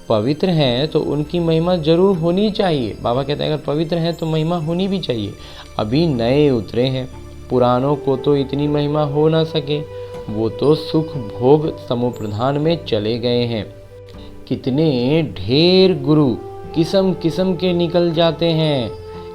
पवित्र हैं तो उनकी महिमा जरूर होनी चाहिए। बाबा कहते हैं अगर पवित्र हैं तो महिमा होनी भी चाहिए। अभी नए उतरे हैं, पुरानों को तो इतनी महिमा हो ना सके, वो तो सुख भोग समुप्रधान में चले गए हैं। कितने ढेर गुरु किस्म किस्म के निकल जाते हैं,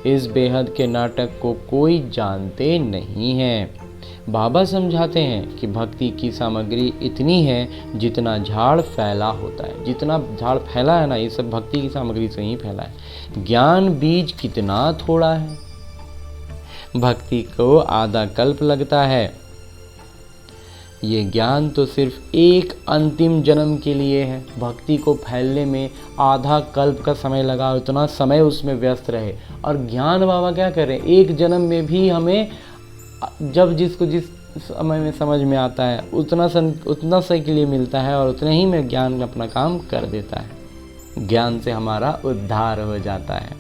इस बेहद के नाटक को कोई जानते नहीं है। बाबा समझाते हैं कि भक्ति की सामग्री इतनी है जितना झाड़ फैला होता है। जितना झाड़ फैला है ना, ये सब भक्ति की सामग्री से ही फैला है। ज्ञान बीज कितना थोड़ा है, भक्ति को आधा कल्प लगता है। ये ज्ञान तो सिर्फ एक अंतिम जन्म के लिए है। भक्ति को फैलने में आधा कल्प का समय लगा, उतना समय उसमें व्यस्त रहे। और ज्ञान बाबा क्या करें, एक जन्म में भी हमें जब जिसको जिस समय में समझ में आता है उतना सही के लिए मिलता है, और उतने ही में ज्ञान अपना काम कर देता है। ज्ञान से हमारा उद्धार हो जाता है।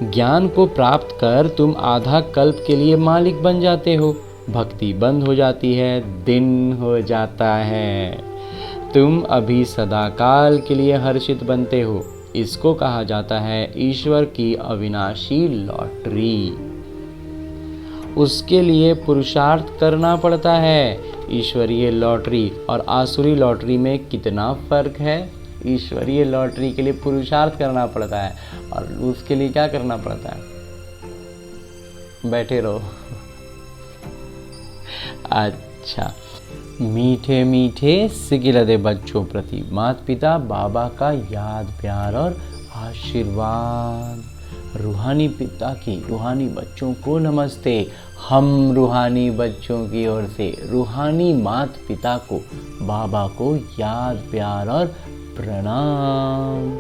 ज्ञान को प्राप्त कर तुम आधा कल्प के लिए मालिक बन जाते हो। भक्ति बंद हो जाती है, दिन हो जाता है। तुम अभी सदाकाल के लिए हर्षित बनते हो। इसको कहा जाता है ईश्वर की अविनाशी लॉटरी। उसके लिए पुरुषार्थ करना पड़ता है। ईश्वरीय लॉटरी और आसुरी लॉटरी में कितना फर्क है। ईश्वरीय लॉटरी के लिए पुरुषार्थ करना पड़ता है और उसके लिए क्या करना पड़ता है, बैठे रहो। अच्छा, मीठे मीठे सिकिलदे बच्चों प्रति माता पिता बाबा का याद प्यार और आशीर्वाद। रूहानी पिता की रूहानी बच्चों को नमस्ते। हम रूहानी बच्चों की ओर से रूहानी माता पिता को बाबा को याद प्यार और प्रणाम।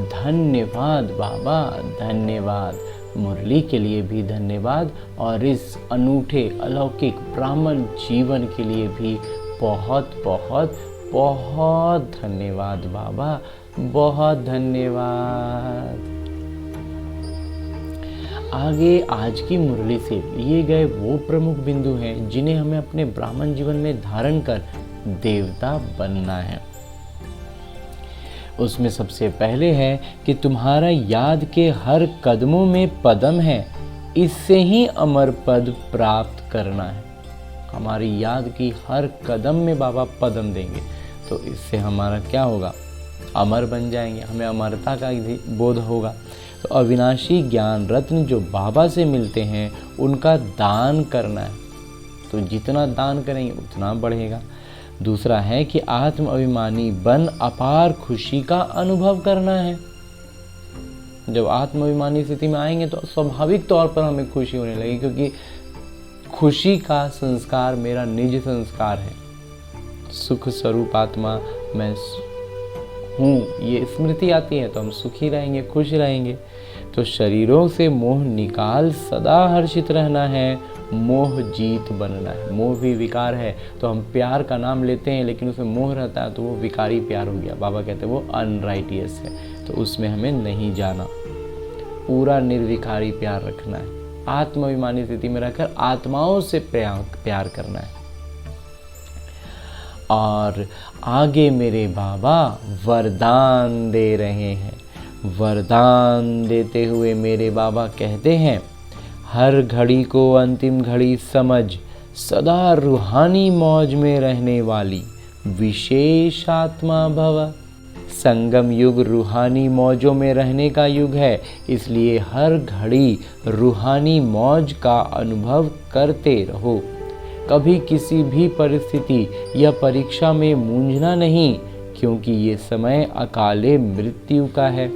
धन्यवाद बाबा, धन्यवाद। मुरली के लिए भी धन्यवाद, और इस अनूठे अलौकिक ब्राह्मण जीवन के लिए भी बहुत बहुत बहुत धन्यवाद बाबा, बहुत धन्यवाद। आगे आज की मुरली से लिए गए वो प्रमुख बिंदु हैं जिन्हें हमें अपने ब्राह्मण जीवन में धारण कर देवता बनना है। उसमें सबसे पहले है कि तुम्हारा याद के हर कदमों में पदम है, इससे ही अमर पद प्राप्त करना है। हमारी याद की हर कदम में बाबा पदम देंगे, तो इससे हमारा क्या होगा, अमर बन जाएंगे, हमें अमरता का बोध होगा। तो अविनाशी ज्ञान रत्न जो बाबा से मिलते हैं उनका दान करना है, तो जितना दान करेंगे उतना बढ़ेगा। दूसरा है कि आत्म अभिमानी बन अपार खुशी का अनुभव करना है। जब आत्म अभिमानी स्थिति में आएंगे तो स्वाभाविक तौर पर हमें खुशी होने लगेगी, क्योंकि खुशी का संस्कार मेरा निज संस्कार है। सुख स्वरूप आत्मा मैं हूँ, ये स्मृति आती है तो हम सुखी रहेंगे, खुश रहेंगे। तो शरीरों से मोह निकाल सदा हर्षित रहना है, मोह जीत बनना है। मोह भी विकार है, तो हम प्यार का नाम लेते हैं लेकिन उसमें मोह रहता है तो वो विकारी प्यार हो गया। बाबा कहते हैं वो अनराइटियस है, तो उसमें हमें नहीं जाना। पूरा निर्विकारी प्यार रखना है, आत्माभिमानी स्थिति में रहकर आत्माओं से प्यार करना है। और आगे मेरे बाबा वरदान दे रहे हैं। वरदान देते हुए मेरे बाबा कहते हैं, हर घड़ी को अंतिम घड़ी समझ सदा रूहानी मौज में रहने वाली विशेष आत्मा भव। संगम युग रूहानी मौजों में रहने का युग है, इसलिए हर घड़ी रूहानी मौज का अनुभव करते रहो। कभी किसी भी परिस्थिति या परीक्षा में मूंझना नहीं, क्योंकि ये समय अकाले मृत्यु का है।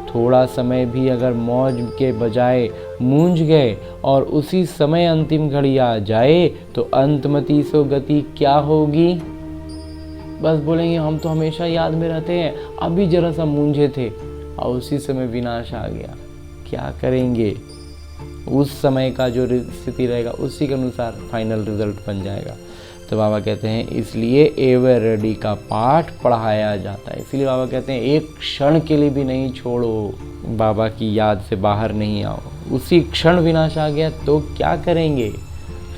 थोड़ा समय भी अगर मौज के बजाय मूंझ गए और उसी समय अंतिम घड़ी आ जाए तो अंतमति सो गति क्या होगी। बस बोलेंगे हम तो हमेशा याद में रहते हैं, अभी जरा सा मूंझे थे और उसी समय विनाश आ गया, क्या करेंगे। उस समय का जो स्थिति रहेगा उसी के अनुसार फाइनल रिजल्ट बन जाएगा। तो बाबा कहते हैं इसलिए एवर रेडी का पाठ पढ़ाया जाता है। इसलिए बाबा कहते हैं एक क्षण के लिए भी नहीं छोड़ो, बाबा की याद से बाहर नहीं आओ। उसी क्षण विनाश आ गया तो क्या करेंगे,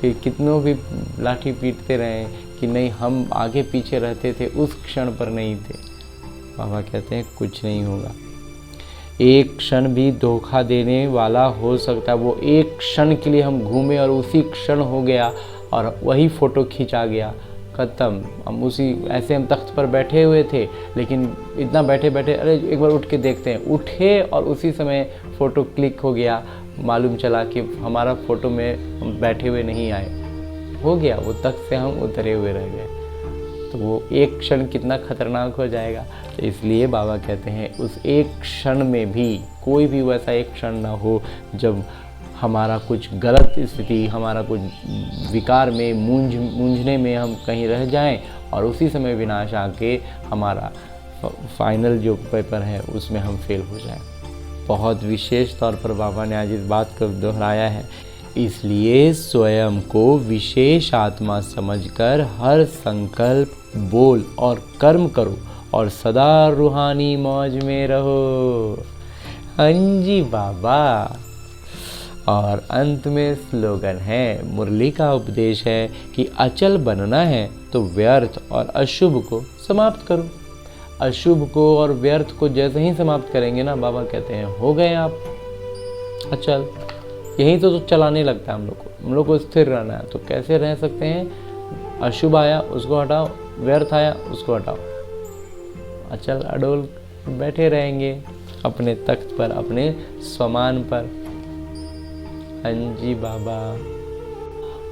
फिर कितनों भी लाठी पीटते रहें कि नहीं हम आगे पीछे रहते थे, उस क्षण पर नहीं थे। बाबा कहते हैं कुछ नहीं होगा। एक क्षण भी धोखा देने वाला हो सकता है। वो एक क्षण के लिए हम घूमे और उसी क्षण हो गया और वही फ़ोटो खींचा गया, ख़त्म। हम उसी ऐसे हम तख्त पर बैठे हुए थे, लेकिन इतना बैठे बैठे अरे एक बार उठ के देखते हैं, उठे और उसी समय फ़ोटो क्लिक हो गया। मालूम चला कि हमारा फ़ोटो में हम बैठे हुए नहीं आए, हो गया वो तख्त से हम उतरे हुए रह गए। तो वो एक क्षण कितना खतरनाक हो जाएगा। तो इसलिए बाबा कहते हैं उस एक क्षण में भी कोई भी वैसा एक क्षण ना हो जब हमारा कुछ गलत स्थिति, हमारा कुछ विकार में मूंझने में हम कहीं रह जाएं और उसी समय विनाश आके हमारा फाइनल जो पेपर है उसमें हम फेल हो जाएं। बहुत विशेष तौर पर बाबा ने आज इस बात को दोहराया है। इसलिए स्वयं को विशेष आत्मा समझकर हर संकल्प, बोल और कर्म करो और सदा रूहानी मौज में रहो। हाँ जी बाबा। और अंत में स्लोगन है, मुरली का उपदेश है कि अचल बनना है तो व्यर्थ और अशुभ को समाप्त करो। अशुभ को और व्यर्थ को जैसे ही समाप्त करेंगे ना, बाबा कहते हैं हो गए आप अचल। यही तो चलाने लगता है हम लोग को स्थिर रहना है। तो कैसे रह सकते हैं, अशुभ आया उसको हटाओ, व्यर्थ आया उसको हटाओ, अचल अडोल बैठे रहेंगे अपने तख्त पर, अपने स्वमान पर। हाँ जी बाबा।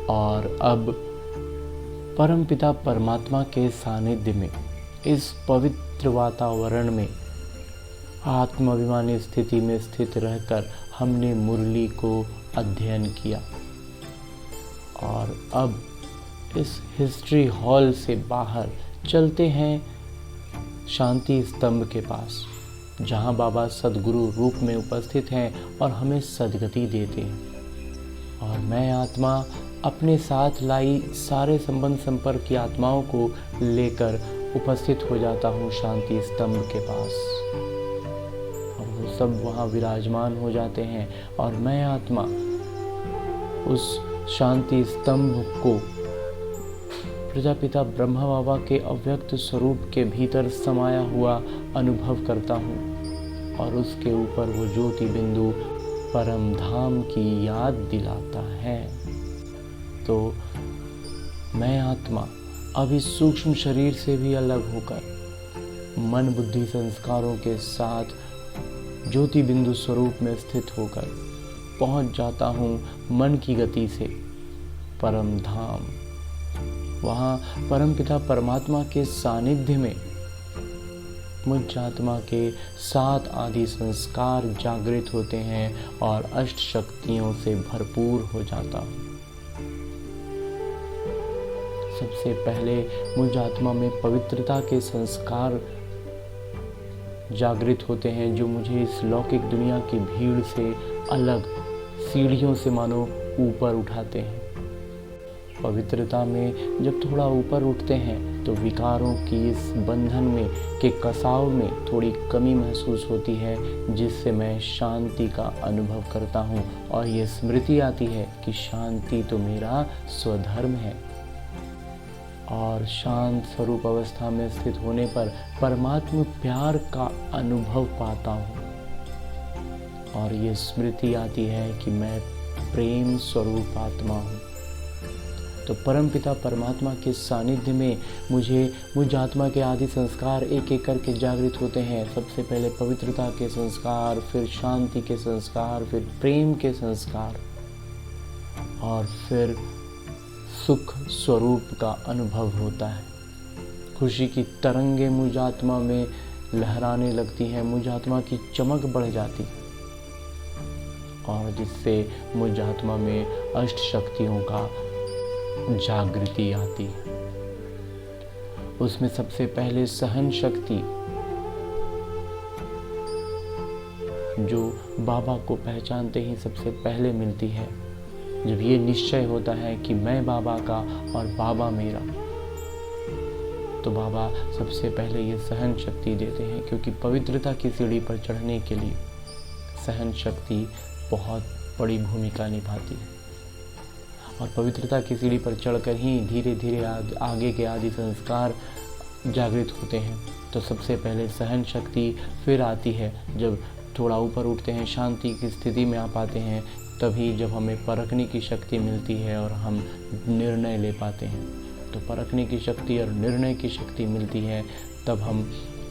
और अब परमपिता परमात्मा के सानिध्य में, इस पवित्र वातावरण में, आत्माभिमानी स्थिति में स्थित रहकर हमने मुरली को अध्ययन किया। और अब इस हिस्ट्री हॉल से बाहर चलते हैं शांति स्तंभ के पास, जहाँ बाबा सद्गुरु रूप में उपस्थित हैं और हमें सद्गति देते हैं। और मैं आत्मा अपने साथ लाई सारे संबंध संपर्क की आत्माओं को लेकर उपस्थित हो जाता हूँ शांति स्तंभ के पास, और वो सब वहाँ विराजमान हो जाते हैं। और मैं आत्मा उस शांति स्तंभ को प्रजापिता ब्रह्मा बाबा के अव्यक्त स्वरूप के भीतर समाया हुआ अनुभव करता हूँ, और उसके ऊपर वो ज्योति बिंदु परम धाम की याद दिलाता है। तो मैं आत्मा अब इस सूक्ष्म शरीर से भी अलग होकर मन बुद्धि संस्कारों के साथ ज्योति बिंदु स्वरूप में स्थित होकर पहुंच जाता हूँ मन की गति से परम धाम। वहाँ परमपिता परमात्मा के सानिध्य में मुझ आत्मा के 7 आदि संस्कार जागृत होते हैं और अष्ट शक्तियों से भरपूर हो जाता हूँ। सबसे पहले मुझ आत्मा में पवित्रता के संस्कार जागृत होते हैं, जो मुझे इस लौकिक दुनिया की भीड़ से अलग सीढ़ियों से मानो ऊपर उठाते हैं। पवित्रता में जब थोड़ा ऊपर उठते हैं तो विकारों की इस बंधन में के कसाव में थोड़ी कमी महसूस होती है, जिससे मैं शांति का अनुभव करता हूँ और ये स्मृति आती है कि शांति तो मेरा स्वधर्म है। और शांत स्वरूप अवस्था में स्थित होने पर परमात्मा प्यार का अनुभव पाता हूँ और ये स्मृति आती है कि मैं प्रेम स्वरूप आत्मा हूँ। तो परमपिता परमात्मा के सानिध्य में मुझ आत्मा के आदि संस्कार एक एक करके जागृत होते हैं। सबसे पहले पवित्रता के संस्कार, फिर शांति के संस्कार, फिर प्रेम के संस्कार और फिर सुख स्वरूप का अनुभव होता है। खुशी की तरंगे मुझ आत्मा में लहराने लगती हैं, मुझ आत्मा की चमक बढ़ जाती है और जिससे मुझ आत्मा में अष्ट शक्तियों का जागृति आती है। उसमें सबसे पहले सहन शक्ति, जो बाबा को पहचानते ही सबसे पहले मिलती है। जब ये निश्चय होता है कि मैं बाबा का और बाबा मेरा, तो बाबा सबसे पहले ये सहन शक्ति देते हैं, क्योंकि पवित्रता की सीढ़ी पर चढ़ने के लिए सहन शक्ति बहुत बड़ी भूमिका निभाती है। और पवित्रता की सीढ़ी पर चढ़कर ही धीरे धीरे आगे के आदि संस्कार जागृत होते हैं। तो सबसे पहले सहन शक्ति फिर आती है जब थोड़ा ऊपर उठते हैं, शांति की स्थिति में आ पाते हैं, तभी जब हमें परखने की शक्ति मिलती है और हम निर्णय ले पाते हैं। तो परखने की शक्ति और निर्णय की शक्ति मिलती है, तब हम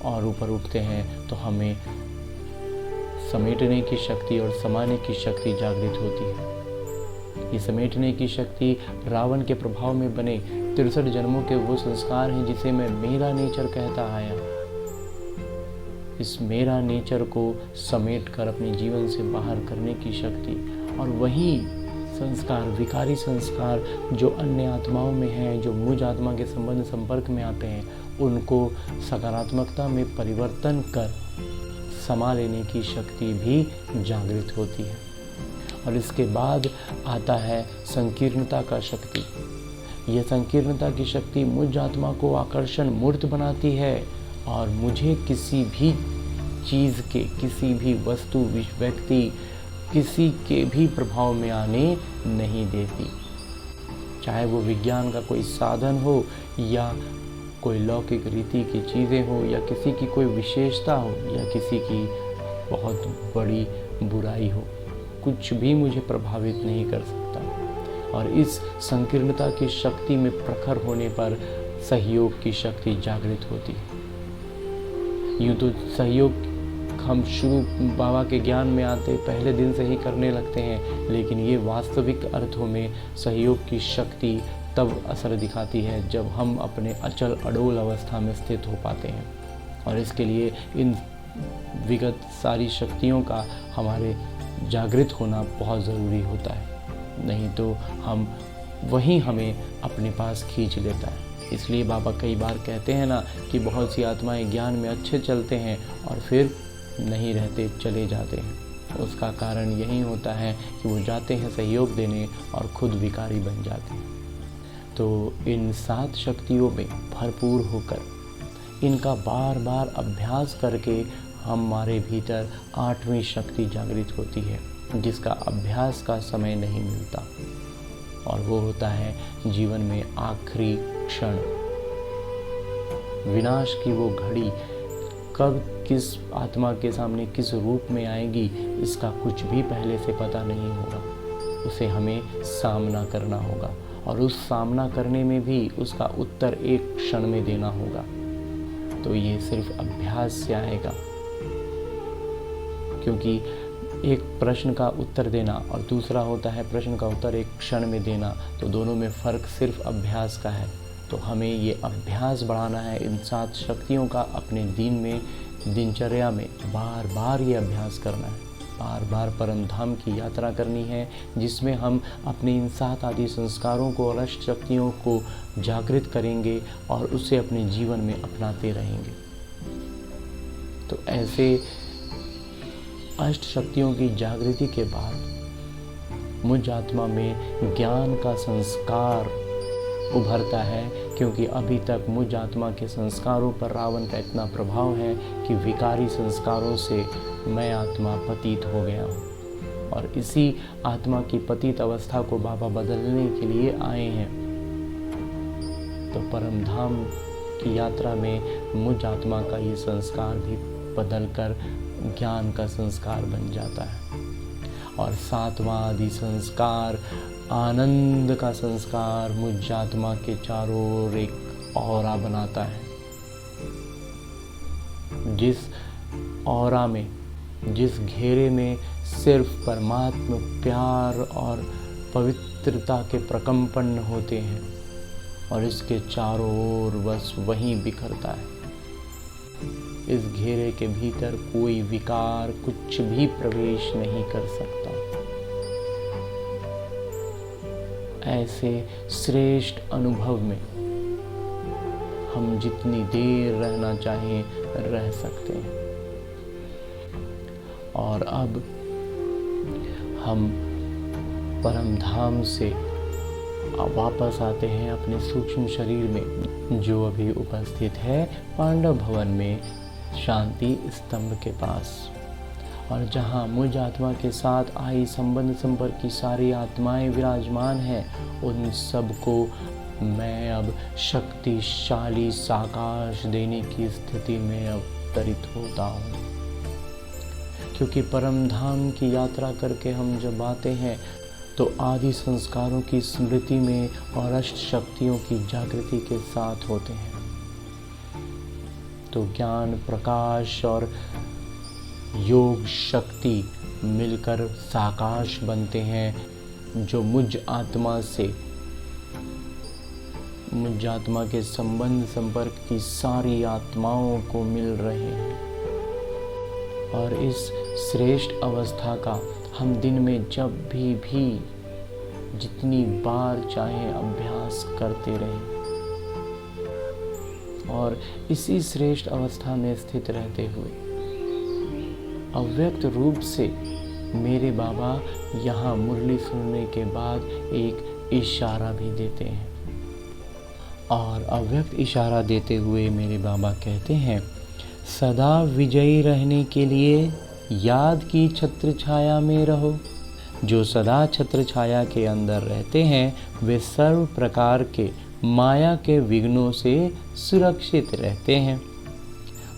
और ऊपर उठते हैं तो हमें समेटने की शक्ति और समाने की शक्ति जागृत होती है। ये समेटने की शक्ति रावण के प्रभाव में बने 63 जन्मों के वो संस्कार हैं जिसे मैं मेरा नेचर कहता आया। इस मेरा नेचर को समेट कर अपने जीवन से बाहर करने की शक्ति, और वही संस्कार, विकारी संस्कार जो अन्य आत्माओं में हैं, जो मुझ आत्मा के संबंध संपर्क में आते हैं, उनको सकारात्मकता में परिवर्तन कर समा लेने की शक्ति भी जागृत होती है। और इसके बाद आता है संकीर्णता का शक्ति। यह संकीर्णता की शक्ति मुझ आत्मा को आकर्षण मूर्त बनाती है और मुझे किसी भी चीज़ के, किसी भी वस्तु, व्यक्ति, किसी के भी प्रभाव में आने नहीं देती। चाहे वो विज्ञान का कोई साधन हो या कोई लौकिक रीति की चीज़ें हो या किसी की कोई विशेषता हो या किसी की बहुत बड़ी बुराई हो, कुछ भी मुझे प्रभावित नहीं कर सकता। और इस संकीर्णता की शक्ति में प्रखर होने पर सहयोग की शक्ति जागृत होती है। यूँ तो सहयोग हम शुरू बाबा के ज्ञान में आते पहले दिन से ही करने लगते हैं, लेकिन ये वास्तविक अर्थों में सहयोग की शक्ति तब असर दिखाती है जब हम अपने अचल अडोल अवस्था में स्थित हो पाते हैं। और इसके लिए इन विगत सारी शक्तियों का हमारे जागृत होना बहुत ज़रूरी होता है, नहीं तो वही हमें अपने पास खींच लेता है। इसलिए बाबा कई बार कहते हैं ना कि बहुत सी आत्माएं ज्ञान में अच्छे चलते हैं और फिर नहीं रहते, चले जाते हैं। उसका कारण यही होता है कि वो जाते हैं सहयोग देने और खुद विकारी बन जाते हैं। तो इन 7 शक्तियों में भरपूर होकर इनका बार बार अभ्यास करके हमारे भीतर 8वीं शक्ति जागृत होती है, जिसका अभ्यास का समय नहीं मिलता, और वो होता है जीवन में आखिरी क्षण। विनाश की वो घड़ी कब किस आत्मा के सामने किस रूप में आएगी, इसका कुछ भी पहले से पता नहीं होगा। उसे हमें सामना करना होगा और उस सामना करने में भी उसका उत्तर एक क्षण में देना होगा। तो ये सिर्फ अभ्यास से आएगा। क्योंकि एक प्रश्न का उत्तर देना और दूसरा होता है प्रश्न का उत्तर एक क्षण में देना, तो दोनों में फ़र्क सिर्फ अभ्यास का है। तो हमें ये अभ्यास बढ़ाना है, इन 7 शक्तियों का अपने दिन में, दिनचर्या में बार बार ये अभ्यास करना है। बार बार परम धाम की यात्रा करनी है, जिसमें हम अपने इन 7 आदि संस्कारों को और अष्ट शक्तियों को जागृत करेंगे और उसे अपने जीवन में अपनाते रहेंगे। तो ऐसे अष्ट शक्तियों की जागृति के बाद मुझ आत्मा में ज्ञान का संस्कार उभरता है, क्योंकि अभी तक मुझ आत्मा के संस्कारों पर रावण का इतना प्रभाव है कि विकारी संस्कारों से मैं आत्मा पतित हो गया हूँ। और इसी आत्मा की पतित अवस्था को बाबा बदलने के लिए आए हैं। तो परम धाम की यात्रा में मुझ आत्मा का ये संस्कार भी बदलकर ज्ञान का संस्कार बन जाता है। और 7वां आदि संस्कार आनंद का संस्कार मुझ आत्मा के चारों ओर एक औरा बनाता है। जिस औरा में, जिस घेरे में सिर्फ परमात्मा प्यार और पवित्रता के प्रकंपन होते हैं और इसके चारों ओर बस वहीं बिखरता है। इस घेरे के भीतर कोई विकार कुछ भी प्रवेश नहीं कर सकता। ऐसे श्रेष्ठ अनुभव में हम जितनी देर रहना चाहें रह सकते हैं। और अब हम परम धाम से वापस आते हैं अपने सूक्ष्म शरीर में, जो अभी उपस्थित है पांडव भवन में शांति स्तंभ के पास। और जहाँ मुझ आत्मा के साथ आई संबंध संपर्क की सारी आत्माएं विराजमान हैं, उन सबको मैं अब शक्तिशाली साकाश देने की स्थिति में अवतरित होता हूँ। क्योंकि परम धाम की यात्रा करके हम जब आते हैं तो आदि संस्कारों की स्मृति में और अष्ट शक्तियों की जागृति के साथ होते हैं। तो ज्ञान प्रकाश और योग शक्ति मिलकर साकाश बनते हैं, जो मुझ आत्मा से, मुझ आत्मा के संबंध संपर्क की सारी आत्माओं को मिल रहे हैं। और इस श्रेष्ठ अवस्था का हम दिन में जब भी जितनी बार चाहें अभ्यास करते रहें। और इसी श्रेष्ठ अवस्था में स्थित रहते हुए अव्यक्त रूप से मेरे बाबा यहाँ मुरली सुनने के बाद एक इशारा भी देते हैं। और अव्यक्त इशारा देते हुए मेरे बाबा कहते हैं, सदा विजयी रहने के लिए याद की छत्र छाया में रहो। जो सदा छत्र छाया के अंदर रहते हैं वे सर्व प्रकार के माया के विघ्नों से सुरक्षित रहते हैं।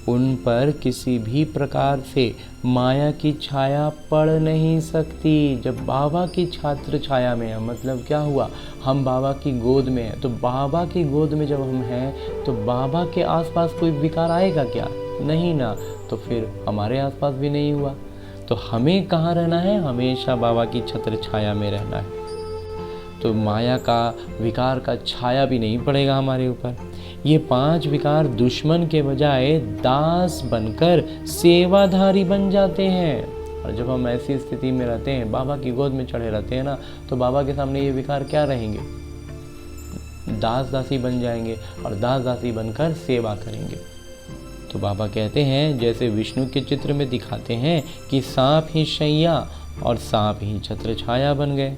उन पर किसी भी प्रकार से माया की छाया पड़ नहीं सकती। जब बाबा की छत्र छाया में है, मतलब क्या हुआ, हम बाबा की गोद में हैं। तो बाबा की गोद में जब हम हैं तो बाबा के आसपास कोई विकार आएगा क्या? नहीं ना। तो फिर हमारे आसपास भी नहीं हुआ। तो हमें कहाँ रहना है? हमेशा बाबा की छत्र छाया में रहना है। तो माया का विकार का छाया भी नहीं पड़ेगा हमारे ऊपर। ये 5 विकार दुश्मन के बजाय दास बनकर सेवाधारी बन जाते हैं। और जब हम ऐसी स्थिति में रहते हैं, बाबा की गोद में चढ़े रहते हैं ना, तो बाबा के सामने ये विकार क्या रहेंगे? दास दासी बन जाएंगे और दास दासी बनकर सेवा करेंगे। तो बाबा कहते हैं, जैसे विष्णु के चित्र में दिखाते हैं कि सांप ही शैया और सांप ही छत्र छाया बन गए।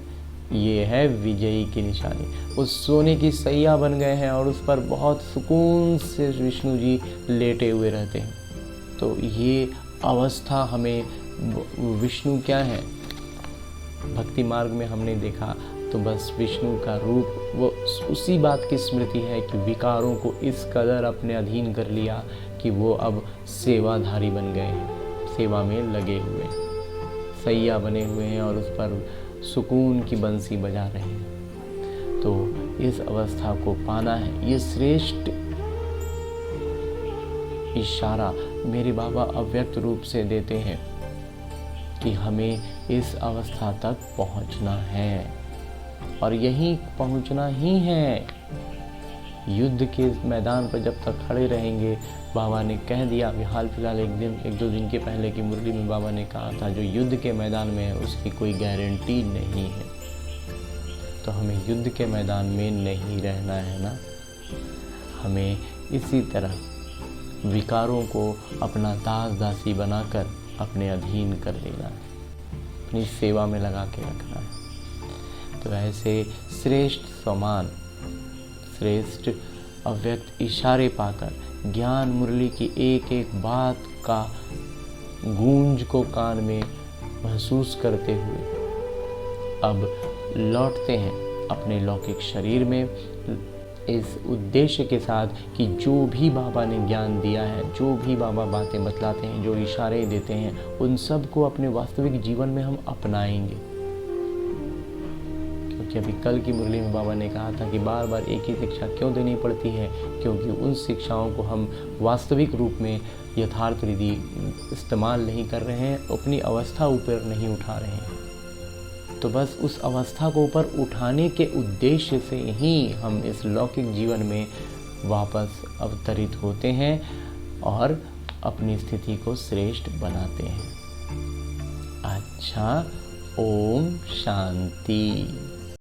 ये है विजयी की निशानी। उस सोने की सैया बन गए हैं और उस पर बहुत सुकून से विष्णु जी लेटे हुए रहते हैं। तो ये अवस्था हमें, विष्णु क्या है भक्ति मार्ग में हमने देखा, तो बस विष्णु का रूप वो उसी बात की स्मृति है कि विकारों को इस कदर अपने अधीन कर लिया कि वो अब सेवाधारी बन गए हैं, सेवा में लगे हुए, सैया बने हुए हैं और उस पर सुकून की बंसी बजा रहे हैं। तो इस अवस्था को पाना है। ये श्रेष्ठ इशारा मेरे बाबा अव्यक्त रूप से देते हैं कि हमें इस अवस्था तक पहुंचना है और यहीं पहुंचना ही है। युद्ध के मैदान पर जब तक खड़े रहेंगे, बाबा ने कह दिया अभी हाल फिलहाल एक दो दिन के पहले की मुरली में बाबा ने कहा था, जो युद्ध के मैदान में है उसकी कोई गारंटी नहीं है। तो हमें युद्ध के मैदान में नहीं रहना है ना, हमें इसी तरह विकारों को अपना दास दासी बनाकर अपने अधीन कर देना है, अपनी सेवा में लगा के रखना है। तो ऐसे श्रेष्ठ समान, श्रेष्ठ अव्यक्त इशारे पाकर ज्ञान मुरली की एक एक बात का गूंज को कान में महसूस करते हुए अब लौटते हैं अपने लौकिक शरीर में, इस उद्देश्य के साथ कि जो भी बाबा ने ज्ञान दिया है, जो भी बाबा बातें बतलाते हैं, जो इशारे देते हैं, उन सब को अपने वास्तविक जीवन में हम अपनाएंगे। क्योंकि अभी कल की मुरली में बाबा ने कहा था कि बार बार एक ही शिक्षा क्यों देनी पड़ती है, क्योंकि उन शिक्षाओं को हम वास्तविक रूप में यथार्थ रीति इस्तेमाल नहीं कर रहे हैं, अपनी अवस्था ऊपर नहीं उठा रहे हैं। तो बस उस अवस्था को ऊपर उठाने के उद्देश्य से ही हम इस लौकिक जीवन में वापस अवतरित होते हैं और अपनी स्थिति को श्रेष्ठ बनाते हैं। अच्छा, ओम शांति।